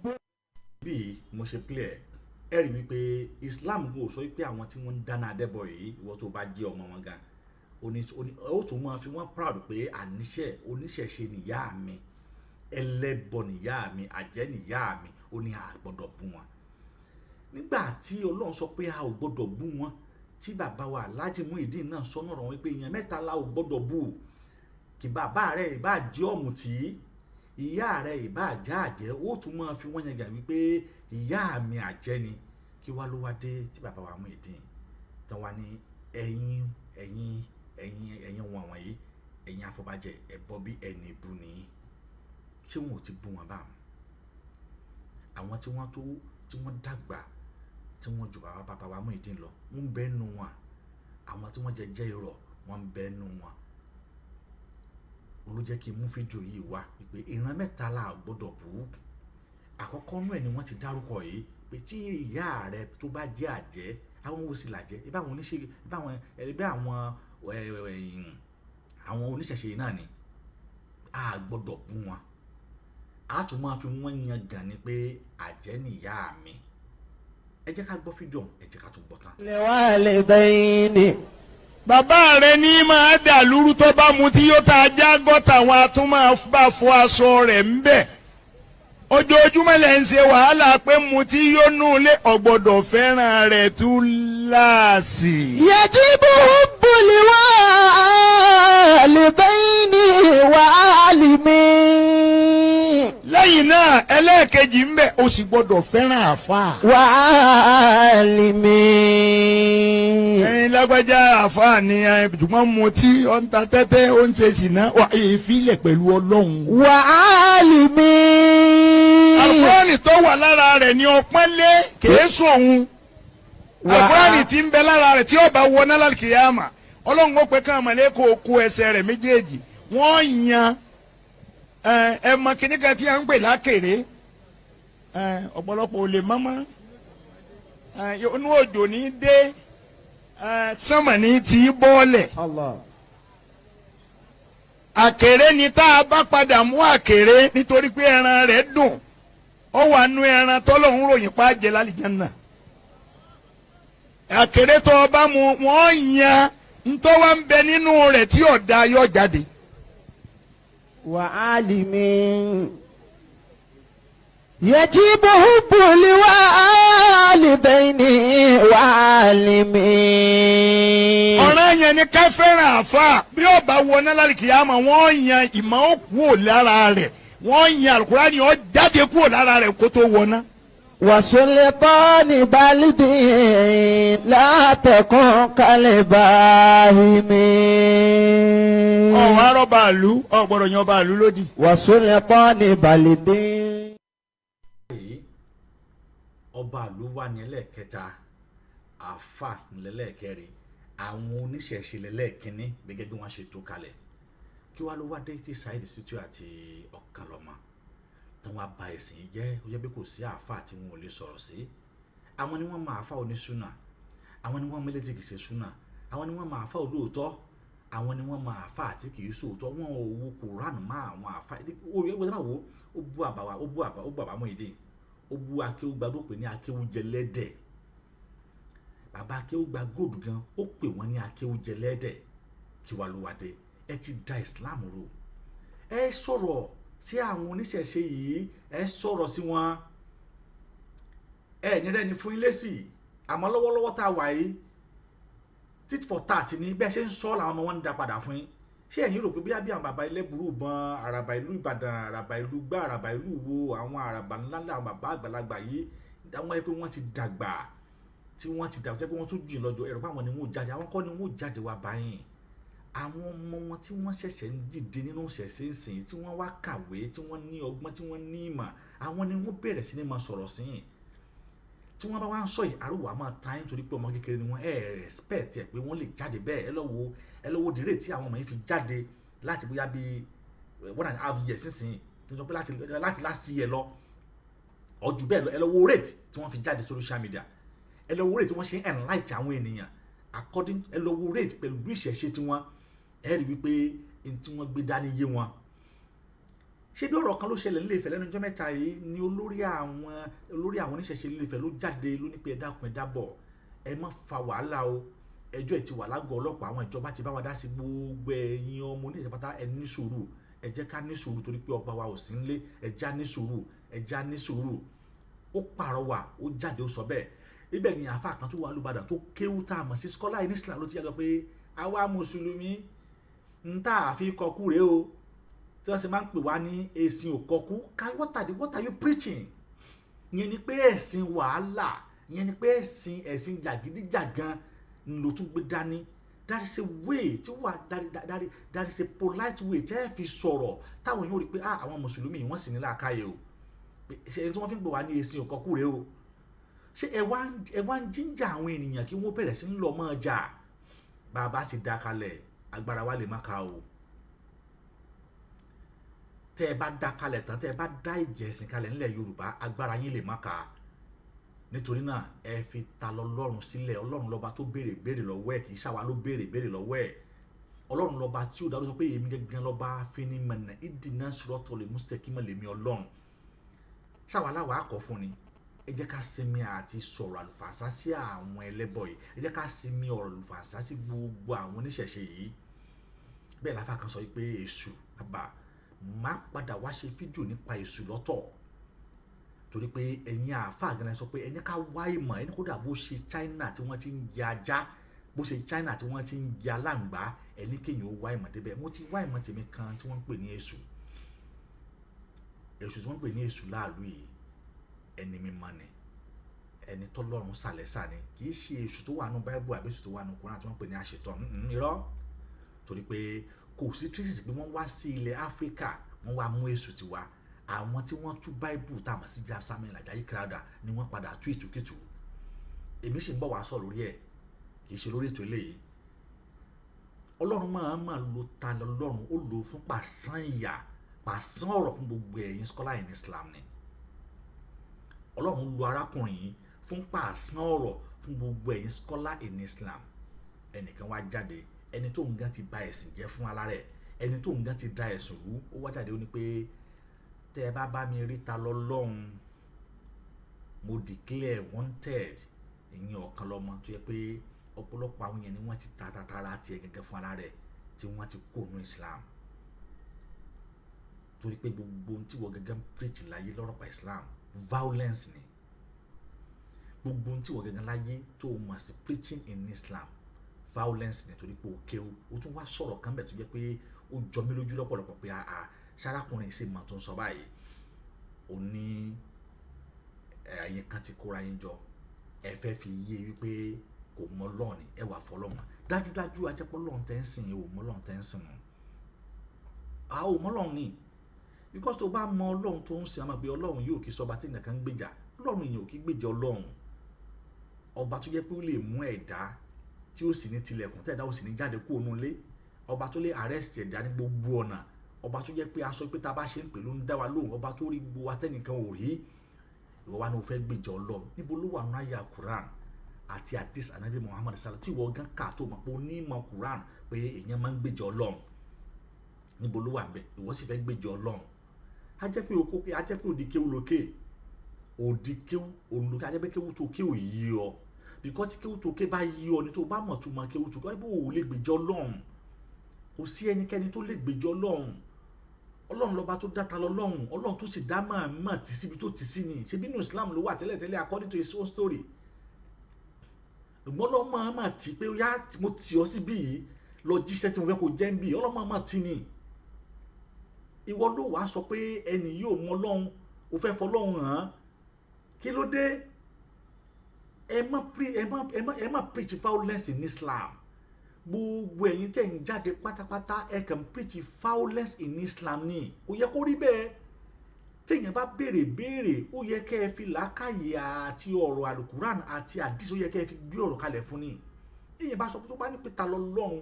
bí mo ṣe play ẹ rí wípé Islam kò sọ wípé àwọn tí wọ́n ń dáná adẹ́bọ̀ yìí ìwọ tó bá jẹ́ ọmọ wọn gan ó tún máa fi wọ́n proud pé àníṣe oníṣẹ̀ṣe nìyá mi ẹlẹ́bọ nìyá mi àjẹ́ nìyá mi ó ní a gbọ́dọ̀ bú wọn. nígbà tí Ọlọ́run sọ pé a ò gbọ́dọ̀ bú wọn tí bàbá wa Alhaji Muyideen náà sọ náà rọ̀ wípé èèyàn mẹ́ta la ò gbọ́dọ̀ bú kí bàbá rẹ̀ ìbá jẹ́ ọ̀mùtí ìyá rẹ̀ ìbá jẹ́ àjẹ́ ó tún máa fi wọ́n yẹn gà wípé ìyá mi àjẹ́ ni kí wá ló wá dé tí bàbá wa Muyideen tán wá ní ẹ̀yin wọn wọ̀nyí ẹ̀yin afọbajẹ ẹ̀bọ bí ẹni bú ni ṣé wọn ò ti bú wọn báwọn àwọn tí wọ́n dàgbà tí wọ́n jù bàbá wa Muyideen lọ wọ́n ń bẹ nù wọn àwọn tí wọ́n jẹ́ irọ́ wọ́n ń bẹ nù wọn ló jẹ́ kí n mú fídíò yìí wá pé ìran mẹ́ta la gbọ́dọ̀ bú àkọ́kọ́ nú ẹ̀ ni wọ́n ti dárúkọ yìí pé tí ìyá rẹ tó bá jẹ́ àjẹ́ àwọn wo sì làjẹ́ ibà àwọn oníṣègùn ibà àwọn oníṣẹ̀ṣe náà ni a gbọ́dọ̀ bú wọn a tún máa fi wọ́n yan gàn ni pé àjẹ́ nìyá mi ẹ jẹ́ ká gbọ́ fídíò ẹ jẹ́ ká tún gbọ́ tán. liwalidayni. bàbá rẹ ní máa dà lúrú tó bá mu tí yóò ta ajá gọ́tà wọn a tún máa bá fọ aṣọ rẹ̀ ń bẹ̀ ojoojúmọ́ lẹ́ ń ṣe wàhálà pé mu tí yóò nù lé ọ̀gbọ́dọ̀ fẹ́ràn rẹ̀ tún láàsì. yajibu hubbul walidayni wa alimi. lẹ́yìn náà ẹlẹ́ẹ̀kejì ń bẹ̀ o sì gbọ́dọ̀ fẹ́ràn àfa. wa alimi. ẹ̀yin lágbájá àfa ni ṣùgbọ́n mu tí ó ń ta tẹ́tẹ́ ó ń ṣe ṣìnà wà èéfílẹ̀ pẹ̀lú Ọlọ́run. wa alimi. àkùránì tó wà lára rẹ̀ ni ọpọ́n lé kìí sóhun àkùránì tí ń bẹ lára rẹ̀ tí ó bá wọ náà lálùkìyàmà Ọlọ́run ó pé ká màlẹ́kọ̀ọ́ kó ẹsẹ̀ rẹ̀ méjèèjì wọ́n yan ẹ̀mọ kìnnìkan tí a ń pè lákèrè ọ̀pọ̀lọpọ̀ ò lè mọ́mọ́ inú òjò ní dé sánmà ní ti bọ́ọ̀lẹ̀ àkèrè ni tá a bá padà mú àkèrè nítorí pé ẹran rẹ̀ dùn ó wà nú ẹran tọ́lọ́hún ròyìn pa jẹ lálìjánnà àkèrè tó o bá mu wọ́n yan ntọ́ wa ń bẹ nínú rẹ̀ tí ọ̀dà yọ jáde. wa alimi. yajibu hubbul walidayni wa alimi. ọ̀ràn yẹn ni ká fẹ́ràn àfa bí ó bá wọ náà lálìkìyàmọ̀ wọ́n yan ìmọ̀ ó kúrò lára rẹ̀ wọ́n yan Al-Qur'ani ó jáde kúrò lára rẹ̀ kó tó wọná. wa sultani balidi la takun kalibahimi. ọ̀hún arọ́ba àlú ọ̀gbọ́dọ̀ yan ọba àlú lódì. wa sultani balidi. ọba àlú wà ní ẹlẹ́ẹ̀kẹta àfà nílẹ̀ẹ́kẹrin àwọn oníṣẹ̀ṣe lẹ́lẹ́ẹ̀kínní gẹ́gẹ́ bí wọ́n ṣe tó kalẹ̀ kí wàá ló wá dé tí Saheed Shittu àti Ọ̀kànlọ́mọ tí wọ́n bá ẹ̀sìn yìí jẹ́ ó jẹ́ pé kò sí àáfà tí wọn ò lè sọ̀rọ̀ sí àwọn ni wọ́n máa àáfà oníṣúná àwọn ni wọ́n mẹ́lẹ́tì kìí ṣe ṣúná àwọn ni wọ́n máa àáfà olóòótọ́ àwọn ni wọ́n máa àfa àti kì í sòótọ́ wọn ò wo Quran máa àwọn àfa ó bá wo ó bú àbáwá ó bú àbámọ́ èdè ó bú akéwùgbà tó pè ní akéwùjẹlẹ́dẹ̀ bàbá akéwùgbà gòdù gan ó pè wọ́n ní akéwùjẹlẹ́dẹ̀ kí wàá ló wá dé ẹ ti da Islam rú ẹ sọ̀rọ̀ sí àwọn oníṣẹ̀ṣe yìí ẹ sọ̀rọ̀ sí wọn ẹ ní rẹ́ni fún ilé sí àmọ́ lọ́wọ́lọ́wọ́ tá a wà yìí tit for tat ni bẹ́ẹ̀ ṣe ń sọ làwọn ọmọ wọn ń da padà fún yín ṣé ẹ̀yin rò pé bí àwọn bàbá ilé burú bọn àràbà ìlú Ìbàdàn àràbà ìlú gbá àràbà ìlú wo àwọn àràbà ńlá àwọn bàbá àgbàlagbà yìí àwọn ẹ pé wọ́n ti dàgbà tí wọ́n ti dàgbà pé wọ́n tún jìn lọ́jọ́ ẹ̀rọ báwọn ni wọ́n jáde àwọn kọ́ ni wọ́n jáde wá báyìí àwọn ọmọ wọn tí wọ́n ṣẹ̀ṣẹ̀ ń dìde nínú ṣẹ̀ṣẹ̀ ń sìn tí wọ́n wá kàwé tí wọ́n ní ọgbọ́n tí wọ́n ní ìmọ̀ àwọn ni wọ́n bẹ̀rẹ̀ sí ní máa sọ̀rọ̀ sí yìí tí wọ́n bá wá ń sọ yìí àrùwà máa ta yín torí pé ọmọ kékeré ni wọ́n respect ẹ̀ pé wọ́n lè jáde bẹ́ẹ̀ ẹ lọ́wọ́ dèrè tí àwọn ọmọ yìí fi jáde láti bóyá bíi 1.5 years sísìn tó sọ pé láti last year lọ ọjọ́ bẹ́ẹ̀ lọ ẹ lọ́wọ́ rate tí wọ́n fi jáde sórí social media ẹ lọ́wọ́ rate tí wọ́n ṣe ń enlight àwọn ènìyàn according ẹ lọ́wọ́ rate pẹ̀lú ìṣẹ̀ṣe tí wọ́n ẹ rí wípé tí wọ́n gbé dání yé wọn ṣé bí ọ̀rọ̀ kan ló ṣẹlẹ̀ nílé Ifẹ̀ lẹ́nu ọjọ́ mẹ́ta yìí ni olórí àwọn oníṣẹ̀ṣe nílé Ifẹ̀ ló jáde ló ní pé ẹ dákun ẹ dábọ̀ ẹ má fa wàhálà o ẹjọ́ ẹ ti wà lágọ̀ọ́ ọlọ́pàá àwọn ìjọba ti bá wa dá sí gbogbo ẹ̀yin ọmọ oníṣẹ̀ṣe pátá ẹ ní sùúrù ẹ jẹ́ ká ní sùúrù torí pé ọba wa ò sí nílé ẹ já ní sùúrù ẹ já ní sùúrù ó pàrọwà ó jáde ó sọ bẹ́ẹ̀ ibẹ̀ ni àáfàá kan tó wà lùbàdàn tó kéwú tá a mọ̀ sí scholar in Islam ló ti yàtọ̀ pé àwa mùsùlùmí ń tà àfi kọkú rèé o tí wọ́n ṣe máa ń pè wá ní ẹ̀sìn òkọkú what are you preaching ìyẹn ni pé ẹ̀sìn wàhálà ìyẹn ni pé ẹ̀sìn jàgídíjàgan ló tún gbé dání that is a way tí wà that is a polite way tẹ́ ẹ fi sọ̀rọ̀ táwọn yóò rí pé àwọn mùsùlùmí wọ́n sì ní làákàyè o ṣe ẹni tí wọ́n fi ń pè wá ní ẹ̀sìn òkọkú rèé o ṣé ẹ wá ń jíjà àwọn ènìyàn kí wọ́n bẹ̀rẹ̀ sí ń lọ mọ́ ọjà bàbá sì dá kalẹ̀ agbára wa lè má ka o tẹ́ ẹ bá dá kalẹ̀ tán tẹ́ ẹ bá dá ìjẹ̀sìn kalẹ̀ nílẹ̀ Yorùbá agbára yín lè má ka nítorí náà ẹ fi ta lọ́lọ́run sílẹ̀ Ọlọ́run lọ́ba tó béèrè lọ́wọ́ ẹ̀ kì í ṣàwa ló béèrè lọ́wọ́ ẹ̀ Ọlọ́run lọ́ba tí ó dáná sọ pé èmi gẹ́gẹ́ lọ́ba finimọ̀nà ìdìnnà sọ̀rọ̀tọ̀ lè mustaqima lèmi Ọlọ́run ṣàwa láwa akọ̀ fún ni ẹ jẹ́ ká sinmi àti sọ̀rọ̀ àlùfàǹsá sí àwọn ẹlẹ́bọ yìí ẹ jẹ́ ká sinmi ọ̀rọ̀ àlùfàǹsá sí gbogbo àwọn oníṣẹ̀ṣe yìí bẹ́ẹ̀ láfa kan sọ pé èṣù àbá máa padà wá ṣe fídíò nípa èṣù lọ́tọ̀ torí pé ẹ̀yin àáfàá gan-an sọ pé ẹni ká wá ìmọ̀ ẹni kódà bó ṣe China tí wọ́n ti ń jẹ ajá bó ṣe China tí wọ́n ti ń jẹ aláǹgbá ẹni kéèyàn ó wá ìmọ̀ débẹ̀ mo ti wá ìmọ̀ tèmi kan tí wọ́n ń pè ní èṣù tí wọ́n ń pè ní èṣù láàlú yìí ẹni mímọ́ ni ẹni tọ́lọ́run sàlẹ́sà ni kì í ṣe èṣù tó wà nù Báíbù àbí èṣù tó wà nù Kùránì tí wọ́n ń pè ní àṣetán irọ́ torí pé kò sí traces pé wọ́n wá sí ilẹ̀ Áfíríkà wọ́n wá mú èṣù tiwa àwọn tí wọ́n tú Báíbù tá a mọ̀ sí Samuel Ajayi Crowther ni wọ́n padà tú ìtúkìtù èmi sì ń bọ̀ wá sọ lórí ẹ̀ kì í ṣe lórí ètò eléyìí Ọlọ́run máa lo ta lọ́lọ́run ó lò fún pàṣán ìyà pàṣán ọ̀rọ̀ fún gbogbo ẹ̀yin scholar in Islam ni Ọlọ́run lo arákùnrin yìí fún pàṣán ọ̀rọ̀ fún gbogbo ẹ̀yin scholar in Islam ẹnìkan wá jáde ẹni tó ń gan ti bà ẹ̀sìn jẹ́ fún alárẹ̀ ẹni tó ń gan ti da ẹ̀sùn rú ó wá jáde ó ní pé tẹ́ ẹ bá mi rí ta lọ́lọ́run mo declare wanted ìyẹn ọ̀kan lọ́mọ tó yẹ pé ọ̀pọ̀lọpọ̀ àwọn yẹn ni wọ́n ti tara tiẹ̀ gẹ́gẹ́ fún alárẹ̀ tí wọ́n ti kó nu Islam torí pé gbogbo ohun tí wọ́n gẹ́gẹ́ ń preach láyé lọ́rọ̀ pa Islam violence ni gbogbo ohun tí wọ́n gẹ́gẹ́ láyé tó mọ̀ sí preaching in Islam violence ni torí pé òkè o tún wá sọ̀rọ̀ kan bẹ̀ tó jẹ́ pé ó jọ mí lójú lọ́pọ̀lọpọ̀ pé sárákùnrin sì mọ̀ tó ń sọ báyìí ó ní ẹ̀yin kan ti kóra yín jọ ẹ fẹ́ fi yé wípé kò mọ Ọlọ́run ni ẹ wà fọlọ́run dájúdájú ajẹ́pọ̀ Ọlọ́run tẹ́ ń sìn ò mọ Ọlọ́run tẹ́ ń sìn ò mọ Ọlọ́run ni because tó bá mọ Ọlọ́run tó ń sìn àmọ́ pé Ọlọ́run yóò kí sọba tí nìkan ń gbèjà Ọlọ́run yìí ò kí gbèjà Ọlọ́run ọba tó jẹ́ pé ó lè mú ẹ̀dá tí ó sì ní tilẹ̀kùn tẹ̀dá ó sì ní jáde kúrò nínú ilé ọba tó lè arrest ẹ̀dá ní gbogbo ọ̀nà ọba tó jẹ́ pé aṣọ pé tá a bá ṣe ń pè ló ń dá wa lóhùn ọba tó rí gbogbo atẹ́nìkan ò rí ìwọ wa ni o fẹ́ gbèjà Ọlọ́run níbo ló wà nínú àyà Quran àti hadith anabi Muhammad sallallahu tí wọ́n gan kà tó mọ̀ pé onímọ̀ Quran pé èèyàn máa ń gbèjọ Ọlọ́run níbo ló wà ń bẹ ìwọ sì fẹ́ gbèjọ Ọlọ́run a jẹ́ pé òdi kéwú lókè òdi kéwú olùkọ́ a jẹ́ pé kéwú tó kéwú yí ọ bíkọ́ tí kéwú tó ké bá yí ọ ní tó bá mọ̀ tó mọ̀ kéwú tó ké bó o lè gbèjọ Ọlọ́run kò sí ẹnikẹ́ni tó lè gbèjọ Ọlọ́run Ọlọ́run lọ́ba tó dáta lọ́lọ́run Ọlọ́run tó sì dá máa tì síbi tó tì sí ni ṣe bínú Islam ló wà tẹ́lẹ̀tẹ́lẹ̀ according to his own story ìgbọ́n lọ́ máa tì pé yá mo tì ọ́ síbí yìí lọ jíṣẹ́ tí mo fẹ́ kó jẹ́ ń bì Ọlọ́run máa tì ní ìwọ ló wàá sọ pé ẹni yóò mọ Ọlọ́run o fẹ́ fọlọ́run hàn kí ló dé ẹ má preach violence in Islam gbogbo ẹ̀yin tẹ́ ń jáde pátápátá ẹ kàn preach violence in Islam ni kò yẹ kó rí bẹ́ẹ̀ téèyàn bá béèrè ó yẹ kẹ́ ẹ fi làákàyè àti ọ̀rọ̀ alukuran àti àdìs ó yẹ kẹ́ ẹ fi gbé ọ̀rọ̀ kalẹ̀ fún ni èèyàn bá sọ pé tó bá ní pé ta lọ́lọ́run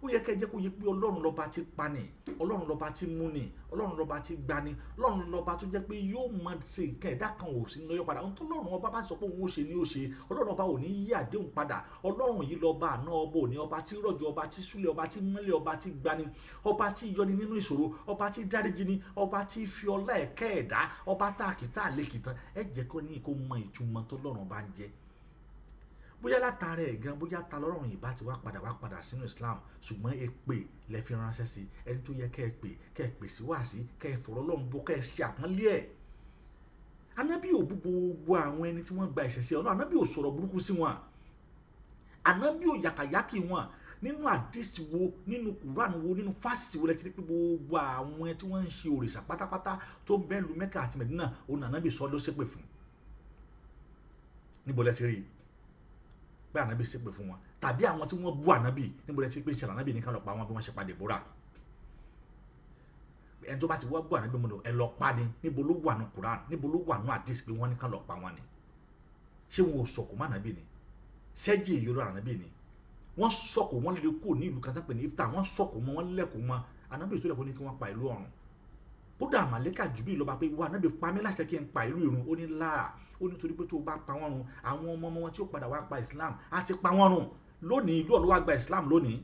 ó yẹ kẹ́ ẹ jẹ́ kó yẹ pé Ọlọ́run lọ́ba ti pa ni Ọlọ́run lọ́ba ti mú ni Ọlọ́run lọ́ba ti gba ni Ọlọ́run lọ́ba tó jẹ́ pé yóò máa ṣe nǹkan ẹ̀dá kan ò sí ní lọ́yọ̀ padà ohun tó Ọlọ́run ọba bá sọ pé òun ó ṣe ni ó ṣe Ọlọ́run ọba ò ní yí àdéhùn padà Ọlọ́run yìí lọ́ba àná ọba òní ọba tí rọ̀jò ọba tí súlẹ̀ ọba tí mọ́lẹ̀ ọba tí gbani ọba tí yọni nínú ìṣòro ọba tí dáríjì ni ọba tí fi ọlá ẹ̀kẹ́ ẹ̀dá ọba tá a kìtà àlékìtàn ẹ jẹ́ kó ní kó mọ ìtumọ̀ tó Ọlọ́run bá ń jẹ́ bóyá látara ẹ̀ gan bóyá ta lọ́rùn yìí bá ti wá padà sínú Islam ṣùgbọ́n èpè lẹ fi ránṣẹ́ sí ẹni tó yẹ kẹ́ ẹ pè sí wáàsí kẹ́ ẹ fọ̀rọ̀ Ọlọ́run bó kẹ́ ẹ ṣe àpọ́nlé ẹ̀ anábì ò bú gbogbo àwọn ẹni tí wọ́n gba ìṣẹ̀ṣẹ̀ Ọlọ́run anábì ò sọ̀rọ̀ burúkú sí wọn anábì ò yàkàyàkì wọn nínú àdìsí wo nínú Quran wo nínú fásitì wo lẹ́tí pé gbogbo àwọn tí wọ́n ń ṣe òrìṣà pátápátá tó ń bẹ́ẹ̀ lu Mẹ́kà àti Mẹ́dínà òun anábì sọ ló ṣépè fún níbo lẹ́tí rí bí ànábì ṣépè fún wọn tàbí àwọn tí wọ́n bú ànábì níbo lẹ́tí pé ìṣẹ̀lẹ̀ ànábì nìkan lọ pa wọn bí wọ́n ṣe pa Dèbórà ẹni tó bá ti wọ́n bú ànábì mọ́tò ẹ lọ pa ni níbo ló wà ní Quran níbo ló wà ní àdìsí pé wọ́n nìkan lọ pa wọn ni ṣé wọn ò sọ̀kò mọ́ ànábì ni sẹ́jì ìyọ́rọ̀ ànábì ni wọ́n sọ̀kò wọ́n lè kó ní ìlú kan tó pè ní Ifta wọ́n sọ̀kò mọ́ wọ́n lẹ́kọ̀ọ́ mọ́ ànábì tó lẹ́kọ̀ọ́ ní kí wọ́n pa ìlú ọ̀run kódà màlẹ́kà jùbí lọ́ba pé wọ́n ànábì pa mí láṣẹ kí n pa ìlú ìrun ó ní láà ó ní torí pé tó bá pa wọ́n run àwọn ọmọ wọn tí ó padà wá gba Islam á ti pa wọ́n run lónìí ìlú ọ̀lọ́ wá gba Islam lónìí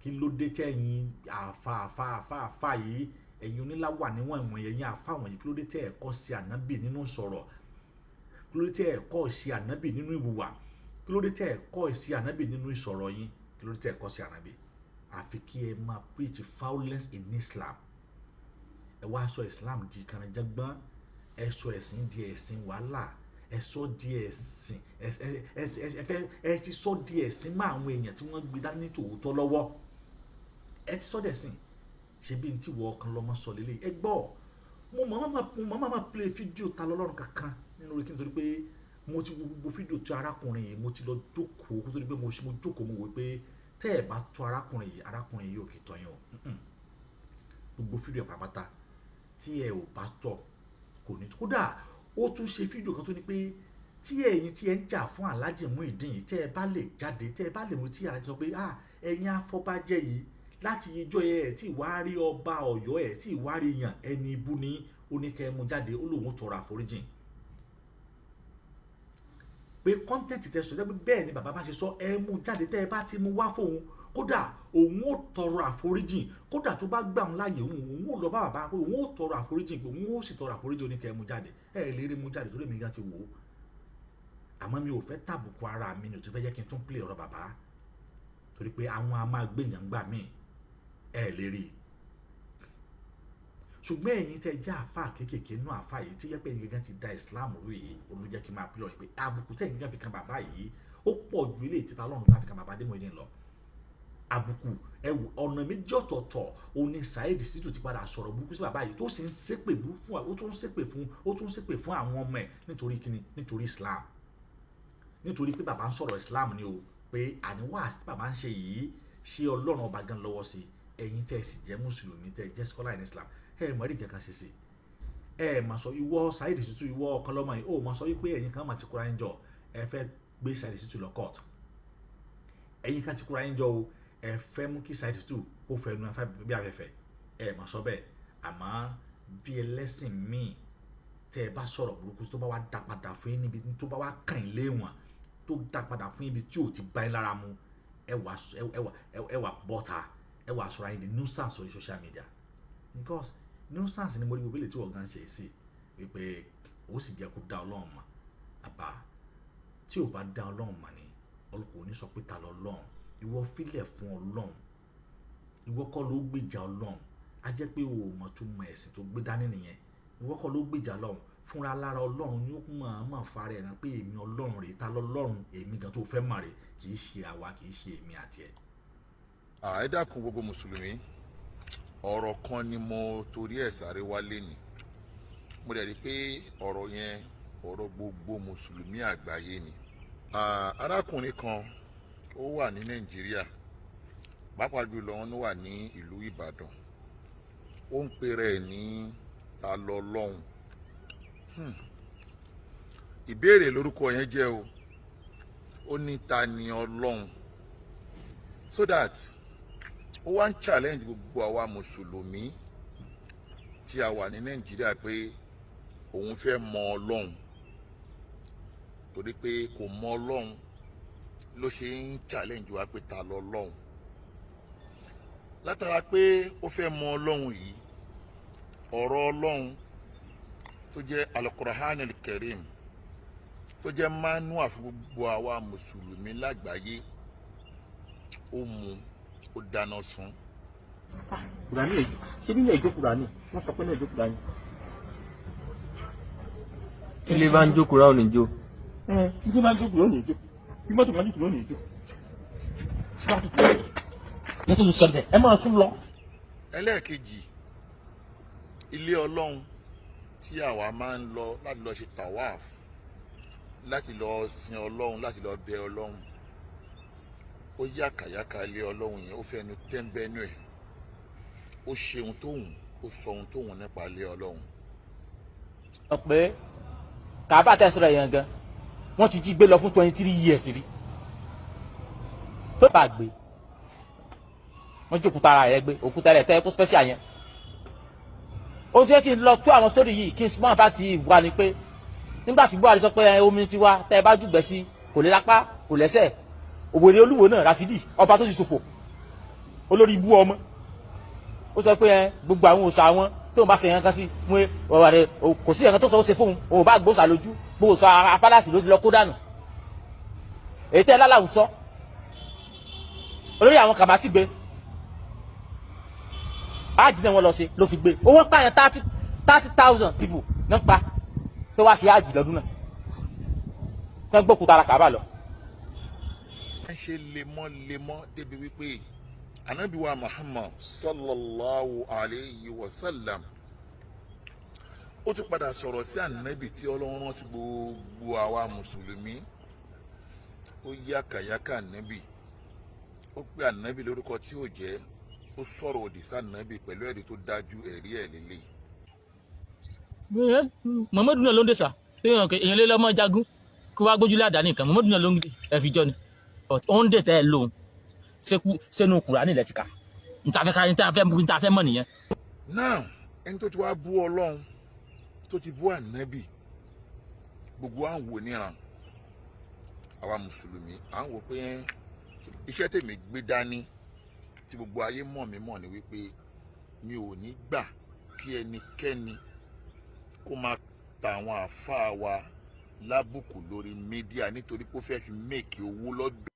kí ló dé tẹ́yìn àfa yìí ẹ̀yin oníláwà níwọ̀n ìwọ̀n ẹ̀yin àfa wọ̀nyí kí ló dé tẹ́ ẹ̀kọ́ sí ànábì nínú sọ̀rọ̀ kí ló dé tẹ́ ẹ̀kọ́ sí ànábì nínú ìwùwà kí ló dé tẹ́ ẹ̀kọ́ sí ànábì nínú ìsọ̀rọ̀ yín kí ló dé tẹ́ ẹ̀kọ́ sí ànábì àfi kí ẹ máa preach violence in Islam ẹ wá sọ Islam di kànáńjàgbọ́n ẹ sọ ẹ̀sìn di ẹ̀sìn wàhálà ẹ sọ di ẹ̀sìn ẹ ti sọ di ẹ̀sìn mọ́ àwọn èèyàn tí wọ́n gbé dání tòótọ́ lọ́wọ́ ẹ ti sọ dẹ̀sìn ṣe bí n tí wọ́n kan lọ́mọ sọ lélẹ̀ ẹ gbọ́ mo máa play fídíò ta lọ́lọ́run kankan nínú orí kí n torí pé mo ti wo gbogbo fídíò tí arákùnrin yìí mo ti lọ jókòó kó tó di pé mo jókòó mo wò pé tẹ́ ẹ bá tó arákùnrin yìí ò kì í tọ́yìn o gbogbo fídíò pàápàá tí ẹ ò bá tọ̀ kò ní kódà ó tún ṣe fídíò kan tó ní pé tí ẹ̀yin tí ẹ ń jà fún Alhaji Muyideen yìí tẹ́ ẹ bá lè jáde tẹ́ ẹ bá lè mú tí Alhaji sọ pé ẹ̀yin afọbajẹ yìí láti ijọ́ ẹ̀ tí ìwà rí ọba Ọ̀yọ́ ẹ̀ tí ìwà rí yàn ẹni ibú ní oníkẹ́ mú jáde ó lóun tọrọ àforíjìn pé kọ́ńtẹ́ǹtì tẹ́ sọ jẹ́ pé bẹ́ẹ̀ ni bàbá bá ṣe sọ ẹ mú jáde tẹ́ ẹ bá ti mú wá fóun kódà òun ó tọrọ àforíjìn kódà tó bá gbà ń láàyè òun ó lọ bá bàbá pé òun ó tọrọ àforíjìn pé òun ó sì tọrọ àforíjìn oníkẹ́ mú jáde ẹ lè rí mú jáde torí mi gan ti wò ó àmọ́ mi ò fẹ́ tàbùkù ara mi ni ò ti fẹ́ jẹ́ kí n tún play ọ̀rọ̀ bàbá torí pé àwọn a máa gbèyàn gbà míì ẹ lè rí i ṣùgbọ́n ẹ̀yin tẹ́ jẹ́ àfa kéékèèké nú àfa yìí tí yẹ pé ẹ̀yin gẹ́gẹ́ ti da Islam rú yìí olùjẹ́ kí n máa pílọ̀ rẹ̀ pé àbùkù tẹ́ ẹ̀yin gẹ́gẹ́ fi kan bàbá yìí ó pọ̀ ju ilé ìtìta Ọlọ́run tó fi kan bàbá Muyideen lọ àbùkù ẹwù ọ̀nà méjì ọ̀tọ̀ọ̀tọ̀ òní Saheed Shittu ti padà sọ̀rọ̀ burúkú sí bàbá yìí tó sì ń ṣépè fún ó tún ṣépè fún àwọn ọmọ ẹ̀ nítorí kíni nítorí Islam nítorí pé bàbá ń sọ̀rọ̀ Islam ni o pé àníwá àti bàbá ń ṣe yìí ṣé Ọlọ́run ọba gan lọ́wọ́ sí ẹ̀yin tẹ́ sì jẹ́ mùsùlùmí tẹ́ jẹ́ scholar in Islam ẹ mọ̀ rí kankan ṣe sí ẹ mà sọ ìwọ Saheed Shittu ìwọ ọ̀kan lọ́mọ yìí ó mà sọ wípé ẹ̀yin kan mà ti kóra ń jọ ẹ fẹ́ gbé Saheed Shittu lọ court ẹ̀yin kan ti kóra ń jọ o ẹ fẹ́ mú kí Saheed Shittu kó fẹ́ nu afẹ́ bí afẹ́fẹ́ ẹ mà sọ bẹ́ẹ̀ àmọ́ bí ẹlẹ́sìn míì tẹ́ ẹ bá sọ̀rọ̀ burúkú tó bá wá dá padà fún yín níbi tó bá wá kàn ilé wọn tó dá padà fún ibi tí ò ti bá yín lára mu ẹ wà bọ́ta ẹ wà sọ̀rọ̀ ayé di nuisance orí social media because nuisance ni mo rí gbogbo ilé tí wọ́n gan ṣe sí wípé ó sì jẹ́ kó dá ọlọ́run mọ̀ àbá tí ò bá dá ọlọ́run mọ̀ ni ọlọ́kọ̀ ní sọ pé ta lọ lọ́run ìwọ filẹ̀ fún ọlọ́run ìwọ kọ́ ló gbèjà ọlọ́run á jẹ́ pé o mọ̀ tó mọ ẹ̀sìn tó gbé dání nìyẹn ìwọ kọ́ ló gbèjà ọlọ́run fúnra lára ọlọ́run ni ó máa fara ẹ̀ hàn pé èmi ọlọ́run rèé ta lọ́lọ́run èmi gan tó fẹ́ mọ̀ rèé kì í ṣe àwa kì í ṣe èmi àti ẹ̀. ẹ dákun gbogbo mùsùlùmí ọ̀rọ̀ kan ni mo torí ẹ̀ sáré wálé ni mo dẹ̀ rí pé ọ̀rọ̀ yẹn ọ̀rọ̀ gbogbo mùsùlùmí àgbáyé ni. arákùnrin kan ó wà ní nàìjíríà pàápàá jùlọ wọn wà ní ìlú ìbàdàn ó ń pèrè ẹ̀ ní ta lọ́lọ́hun ìbéèrè lórúkọ yẹn jẹ́ o ó ní ta ni ọlọ́hun so that ó wá ń challenge gbogbo àwa mùsùlùmí tí a wà ní nàìjíríà pé òun fẹ́ mọ ọlọ́hun torí pé kò mọ ọlọ́hun ló ṣe ń challenge wa pé ta lọ́lọ́hun látara pé ó fẹ́ mọ ọlọ́hun yìí ọ̀rọ̀ ọlọ́hun tó jẹ́ Al-Qur'an al-Karim tó jẹ́ manua fún gbogbo àwa mùsùlùmí lágbàáyé ó mu ó dáná sun. Kùránì èjò ṣé nílẹ̀ èjò Kùránì wọ́n sọ pé nílẹ̀ èjò Kùránì. tí ilé bá ń jó Kùránì ò ní jó. ilé bá ń jó Kùránì ò ní jó bí mọ́tò máa ń jó Kùránì ò ní jó. ní tó sọ ẹ máa sún lọ. ẹlẹ́ẹ̀kejì ilé ọlọ́run tí àwa máa ń lọ láti lọ ṣe tawaf láti lọ sin ọlọ́run láti lọ bẹ ọlọ́run ó yàkàyàkà ilé ọlọ́run yẹn ó fẹnu tẹ́ńbẹ́nú ẹ̀ ó ṣe ohun tó wù ó sọ ohun tó wù nípa ilé ọlọ́run. sọ pé kàbá tẹ̀sán yẹn gan wọ́n ti jí gbé lọ fún 23 years rí tó bá gbé wọ́n jí òkúta ara rẹ̀ gbé òkúta rẹ̀ tẹ́ kó special yẹn ó fẹ́ kí n lọ tó àwọn story yìí kí n small fact wà ní pé nígbà tí Buhari sọ pé omi ti wá tẹ́ ẹ bá jùgbẹ́ sí kò lè lápá kò lẹ́sẹ̀ òwèrè olúwo náà Rasidi ọba tó ti ṣòfò olórí ibú ọmọ ó sọ pé gbogbo àwọn òòṣà wọn tó ń bá ṣe yẹn kan sí mú ọ̀rọ̀ rẹ̀ kò sí ẹ̀kan tó sọ ó ṣe fóun òun bá gbóòṣà lójú gbóòṣà apálàsì ló ti lọ kó dànù èyí tẹ́ lálàwùsọ olórí àwọn kàbátì gbé áàjì náà wọ́n lọ ṣe ló fi gbé owó pààyàn 30,000 people náà pa tó wá ṣe áàjì lọ́dún náà tí wọ́n gbókùtà ara kàbá lọ. wọ́n ṣe lemọ́lemọ́ débi wípé anabiwa Muhammad sallallahu alayhi wa sallam ó tún padà sọ̀rọ̀ sí ànábì tí ọlọ́run rán sí gbogbo àwa mùsùlùmí ó yàkàyàkà ànábì ó pè ànábì lórúkọ tí ó jẹ́ ó sọ̀rọ̀ òdì sí ànábì pẹ̀lú ẹ̀rí tó dájú ẹ̀rí ẹ̀ lélẹ̀. Muhammadu náà ló ń dé sà èèyàn lé lọ́mọ jagun kó wá gbójúlé àdáni kan Muhammadu náà ló ń dé ẹ̀fíjọ́ ni ó ń dè tẹ́ ẹ lóhun sẹ́nu Kùránì ilẹ̀ ti kà ntàfẹ́ mọ̀ nìyẹn. náà ẹni tó ti wá bú ọlọ́run tó ti bú ànábì gbogbo à ń wò níran àwa mùsùlùmí à ń wò pé iṣẹ́ tèmi gbé dání tí gbogbo ayé mọ̀ mí mọ̀ ni wípé mi ò ní gbà kí ẹnikẹ́ni kó máa ta àwọn àáfàá wa lábùkù lórí mídíà nítorí pé ó fẹ́ fi méèkì owó lọ́dún.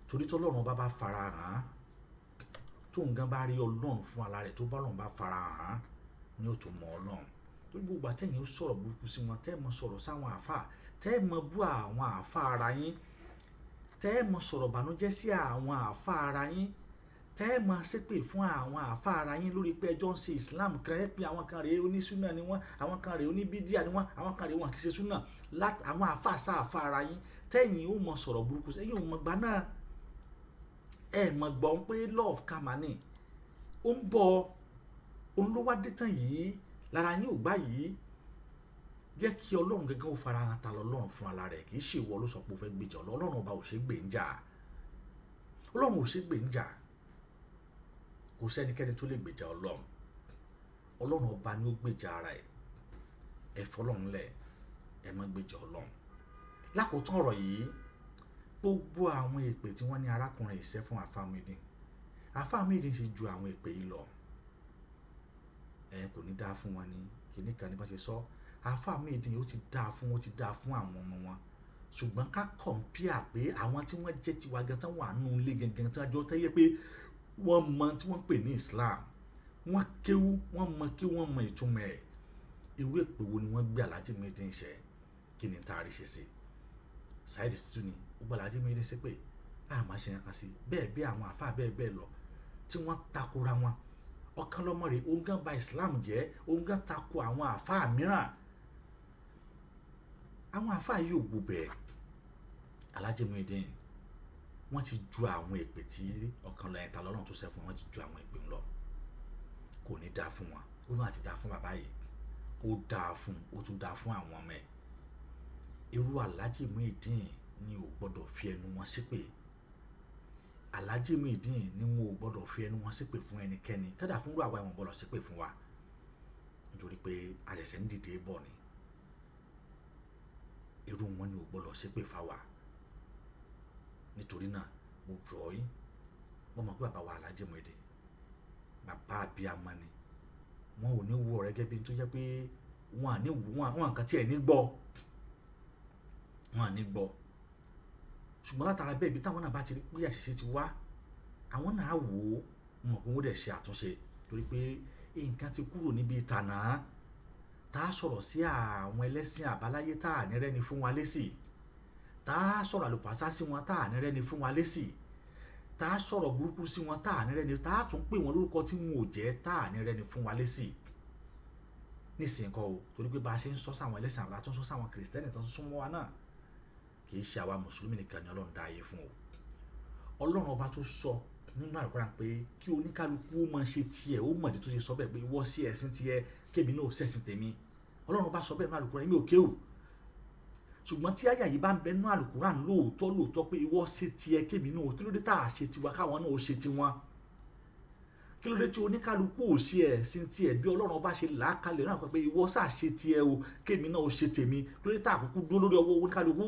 torí tọ́lọ́run bá fara hàn tó nǹkan bá rí ọlọ́run fún ara rẹ̀ tó bá ọlọ́run bá fara hàn ni ó tún mọ ọlọ́run torí gbogbo àtẹ̀yìn ó sọ̀rọ̀ burúkú sí wọn tẹ́ ẹ mọ sọ̀rọ̀ sáwọn àáfàá tẹ́ ẹ mọ bú àwọn àáfàá ara yín tẹ́ ẹ mọ sọ̀rọ̀ bànújẹ́ sí àwọn àáfàá ara yín tẹ́ ẹ mọ ṣépè fún àwọn àáfàá ara yín lórí pé ẹjọ́ ń ṣe Islam kan ẹ pé àwọn kan rèé onísúnà ni wọ́n àwọn kan rèé oníbídíà ni wọ́n àwọn kan rèé wọn kì í ṣe súnà láti àwọn àáfàá sá àáfàá ara yín tẹ́yìn ó mọ sọ̀rọ̀ burúkú sí ẹ̀yìn ò mọ gbà náà ẹ mọ gbọ́n pé love kamani ó ń bọ̀ olówádé tán yìí lára yín ò gbá yìí jẹ́ kí ọlọ́run gẹ́gẹ́ ó fara hàn ta lọ́lọ́run fún ara rẹ̀ kì í ṣe ìwọ ló sọ pé ó fẹ́ gbèjà ọlọ́run ọba ò ṣe gbè ń jà ọlọ́run ò ṣe gbè ń jà kò sẹ́nikẹ́ni tó lè gbèjà ọlọ́run ọba ni ó gbèjà ara ẹ̀ ẹ fọlọ́run lẹ̀ ẹ má gbèjà ọlọ́run lákòótán ọ̀rọ̀ yìí gbogbo àwọn èpè tí wọ́n ní arákùnrin ìṣẹ́ fún àfáàmìdín ṣe ju àwọn èpè yìí lọ kò ní dáa fún wọn ní kíní kan ní bá ṣe sọ àfáàmìdín ó ti dáa fún àwọn ọmọ wọn ṣùgbọ́n ká kọ̀ǹpíà pé àwọn tí wọ́n jẹ́ tiwa gan tán wà nù ilé gangan tí wọ́n jọ tẹ́yẹ pé wọ́n mọ tí wọ́n pè ní Islam wọ́n kéwú wọ́n mọ kí wọ́n mọ ìtumọ̀ ẹ̀ irú èpè wo ni wọ́n gbé Alhaji Muideen ṣe kí ni taari ṣe sí Saheed Shittu ni ó gbọ́ Alhaji Muideen ṣe pé àmọ́ ṣe yẹn kan sí bẹ́ẹ̀ bí àwọn àfáà bẹ́ẹ̀ lọ tí wọ́n takora wọn ọ̀kan lọ́mọ rẹ̀ òun gan ba Islam jẹ́ òun gan tako àwọn àfáà mìíràn àwọn àfáà yìí ò gbọ́ bẹ́ẹ̀ Alhaji Muideen wọ́n ti ju àwọn èpè tí ọ̀kan lọ ẹ̀ta lọ́lọ́run tó ṣẹ́ fún wọn ti ju àwọn èpè ńlọ kò ní dáa fún wọn ó náà ti dáa fún bàbá yìí ó dáa fún ó tún dáa fún àwọn ọmọ ẹ̀ irú Alhaji Muideen ni ò gbọ́dọ̀ fi ẹnu wọn ṣépè Alhaji Muideen ni wọn ò gbọ́dọ̀ fi ẹnu wọn ṣépè fún ẹnikẹ́ni kódà fún irú àwa ìwọ̀n gbọ́dọ̀ ṣépè fún wa nítorí pé àṣẹ̀ṣẹ̀ ń dìde bọ̀ ni irú wọn ni ò gbọ́dọ̀ ṣépè fáwa nítorí náà mo jọ yín wọ́n mọ̀ pé bàbá wa Alhaji Muideen bàbá abiyamọ ni wọn ò ní wú ọ̀rẹ́ gẹ́gẹ́ bí tó jẹ́ pé wọn à ní wú wọn nǹkan tí ẹ̀ ní gbọ́ wọn à ní gbọ́ ṣùgbọ́n látara bẹ́ẹ̀ bí táwọn náà bá ti rí pé àṣìṣe ti wá àwọn náà wò ó mọ̀ pé wọ́n dẹ̀ ṣe àtúnṣe torí pé nǹkan ti kúrò níbi ìtànà tá a sọ̀rọ̀ sí àwọn ẹlẹ́sìn àbáláyé tá à ní rẹ́ni fún wa lésì tá a sọ̀rọ̀ àlùfáàsá sí wọn tá à ní rẹ́ni fún wa lésì tá a sọ̀rọ̀ burúkú sí wọn tá à ní rẹ́ni tá a tún pè wọ́n lórúkọ tí wọn ò jẹ́ tá à ní rẹ́ni fún wa lésì nísìnyí kọ́ o torí pé bá a ṣe ń sọ sáwọn ẹlẹ́sìn àbá tó ń sọ sáwọn kìrìsìtẹ́nì tó ń sún mọ́ wa náà kì í ṣe àwa mùsùlùmí nìkan ni ọlọ́run dá ayé fún o ọlọ́run ọba tó sọ nínú Al-Qur'an pé kí oníkálukú ó máa ṣe tiẹ̀ ó mọ̀dí tó ṣe sọ bẹ́ẹ̀ pé ìwọ sí ẹ̀sìn tiẹ̀ kémi náà ṣẹ̀sìn tèmi ọlọ́run ọba sọ bẹ́ẹ̀ nínú Al-Qur'an èmi ò kéwù ṣùgbọ́n tí àyà yìí bá ń bẹ nínú Al-Qur'an lóòótọ́ pé ìwọ ṣe tiẹ̀ kémi náà kí ló dé tá a ṣe tiwa káwọn náà ó ṣe tiwọn kí ló dé tí oníkálukú ò ṣe ẹ̀sìn tiẹ̀ bí ọlọ́run ọba ṣe là á kalẹ̀ náà pé ìwọ ṣáà ṣe tiẹ̀ o kémi náà ó ṣe tèmi kí ló dé tá àkókò dúró lórí ọwọ́ oníkálukú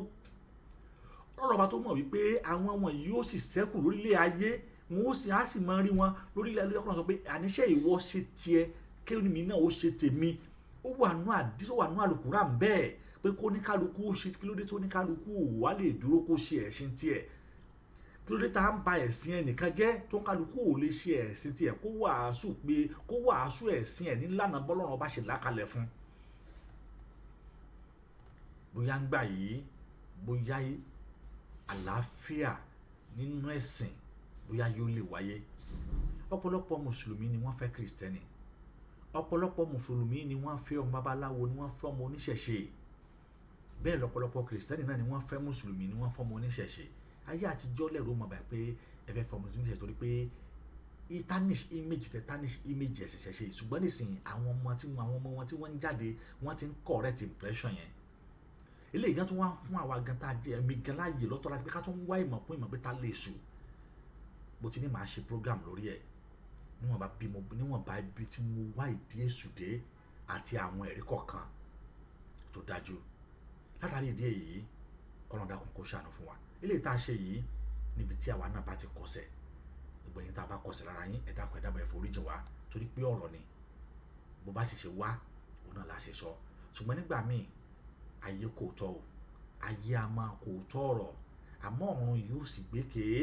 ọlọ́run ọba tó mọ̀ wípé àwọn wọn yóò sì ṣẹ́kù lórílẹ̀ ayé wọn ó sì á sì máa rí wọn lórílẹ̀ ayé ọkùnrin sọ pé àníṣe ìwọ ṣe tiẹ̀ kémi náà ó ṣe tèmi ó wà nú àdìsó wà nú Al-Qur'an bẹ́ẹ̀ pé kó oníkálukú ó ṣe kí ló dé tó oníkálukú ò wá lè dúró kó ṣe ẹ̀sìn tiẹ̀ kí ló dé tá à ń ba ẹ̀sìn ẹnìkan jẹ́ tó ń kálukú ò lè ṣe ẹ̀sìn tiẹ̀ kó wàásù ẹ̀sìn ẹ̀ nílànà bọ́lọ́run ọba ṣe lákalẹ̀ fún bóyá ń gbà yìí bóyá àlàáfíà nínú ẹ̀sìn bóyá yóò lè wáyé ọ̀pọ̀lọpọ̀ mùsùlùmí ni wọ́n fẹ́ kìrìsìtẹ́nì ọ̀pọ̀lọpọ̀ mùsùlùmí ni wọ́n fẹ́ ọmọ babaláwo ni wọ́n fẹ́ ọmọ oníṣẹ̀ṣe bẹ́ẹ̀ lọ́pọ̀lọpọ̀ kìrìsìtẹ́nì náà ni wọ́n fẹ́ mùsùlùmí ni wọ́n fẹ́ ọmọ oníṣẹ̀ṣe ayé àtijọ́ lẹ́rù mọ̀ báyìí pé ẹ fẹ́ fẹ́ ọmọ oníṣẹ̀ṣe torí pé tarnish image ẹ̀sìn ṣẹ̀ṣe ṣùgbọ́n nísìnyí àwọn ọmọ wọn tí wọ́n ń jáde wọ́n ti ń correct impression yẹn eléyìí gan tó wá fún àwa gan tá a jẹ ẹ̀mí gan láàyè lọ́tọ̀ láti pé ká tó ń wá ìmọ̀ fún ìmọ̀ pé tá lè sùn bó ti ní màá ṣe program lórí ẹ̀ níwọ̀nba ibi tí mo wá ìdí èṣù dé àti àwọn ẹ̀rí kọ̀ọ̀kan tó dájú látàrí ìdí èyí kọ́lọ́dà kan kó ṣàánú fún wa eléyìí tá a ṣe yìí níbi tí àwa náà bá ti kọsẹ̀ gbogbo yín tá a bá kọsẹ̀ lára yín ẹ dákun ẹ dábàá ẹ foríjì wá torí pé ọ̀rọ̀ ni bó bá ti ṣe wá òun náà la ṣe sọ ṣùgbọ́n nígbà míì Ayekooto o ayé a máa kò tọ́ ọ̀rọ̀ àmọ́ ọ̀run yóò sì gbé kéé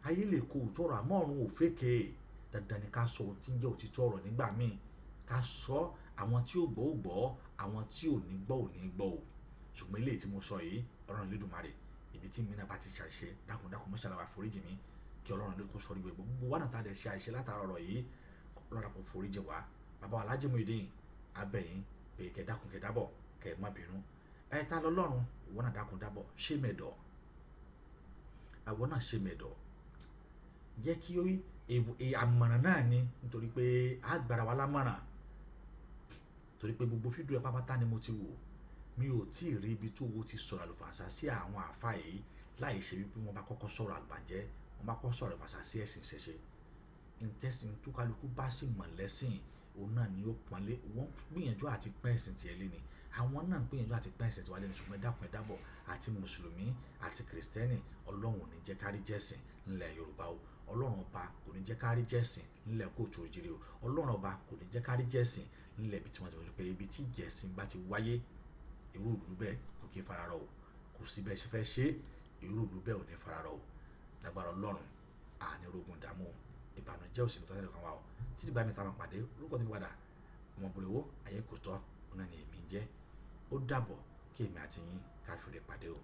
ayé lè kó òótọ́ ọ̀rọ̀ àmọ́ ọ̀run ò fèké dandan ni ká sọ ohun tí ń jẹ́ òtítọ́ ọ̀rọ̀ nígbà míì ká sọ àwọn tí ò gbọ́ ò gbọ́ àwọn tí ò ní gbọ́ ò ní gbọ́ o ṣùgbọ́n eléyìí tí mo sọ yìí Ọlọ́run Elédùmarè ibi tí mi náà bá ti ṣàṣe dákun mọ́ṣálá wa foríjì mi kí Ọlọ́run lè kó sọ orí gbogbo wa náà tá a dẹ̀ ṣe àìṣe látara ọ̀rọ̀ yìí Ọlọ́run kò foríjì wa bàbá wa Alhaji Muyideen abẹ́yìn pé kẹ́ dákun kẹ́ dábọ̀ kẹ́ má bínú ta lọ́lọ́run wọn náà dákun dábọ̀ ṣé mẹ́dọ̀ àwọn náà ṣe mẹ́dọ̀ jẹ́ kí àmọ̀ràn náà ni nítorí pé àgbàrá wa lámọ̀ràn torí pé gbogbo fídíò ẹ̀ pápátá ni mo ti wò mi ò tí ì rí ibi tó wo ti sọ̀rọ̀ àlùfàṣà sí àwọn àáfàá yìí láì ṣe wípé wọ́n bá kọ́kọ́ sọ̀rọ̀ àlùbàjẹ́ wọ́n bá kọ́kọ́ sọ̀rọ̀ àlùfàṣà sí ẹ̀sìn ṣẹ̀ṣẹ̀ ìtẹ̀sìn tó kálukú bá sì mọ̀ lẹ́sìn òun náà ni ó pọ́nlé wọ́n gbìyànjú àti pẹ́ ẹ̀sìn tiẹ̀ lé ni àwọn náà gbìyànjú àti pẹ́ ẹ̀sìn tiwa lé ni ṣùgbọ́n dákun dábọ̀ àti mùsùlùmí àti kìrìsìtẹ́nì Ọlọ́run ò ní jẹ́ kárí jẹ́sìn nílẹ̀ Yorùbá o Ọlọ́run ọba kò ní jẹ́ kárí jẹ́sìn nílẹ̀ kóòtù òjìrì o Ọlọ́run ọba kò ní jẹ́ kárí jẹ́sìn nílẹ̀ ibi tí wọ́n ti wọlé pé ibi tí jẹ́sìn bá ti wáyé irú ìlú bẹ́ẹ̀ kò kí fararọ o kò sí bẹ́ẹ̀ ṣe fẹ́ ṣe irú ìlú bẹ́ẹ̀ ò ní fararọ o lágbára Ọlọ́run àní rogun dààmú ìbànújẹ́ òsì ní tọ́jú kan wa o títí bá mi ta máa pàdé orúkọ tí mo padà ọmọbìnrin wo Ayekooto ọ̀nà ni èmi ń jẹ́ ó dàbọ̀ kí èmi àti yín ká fi rè pàdé o.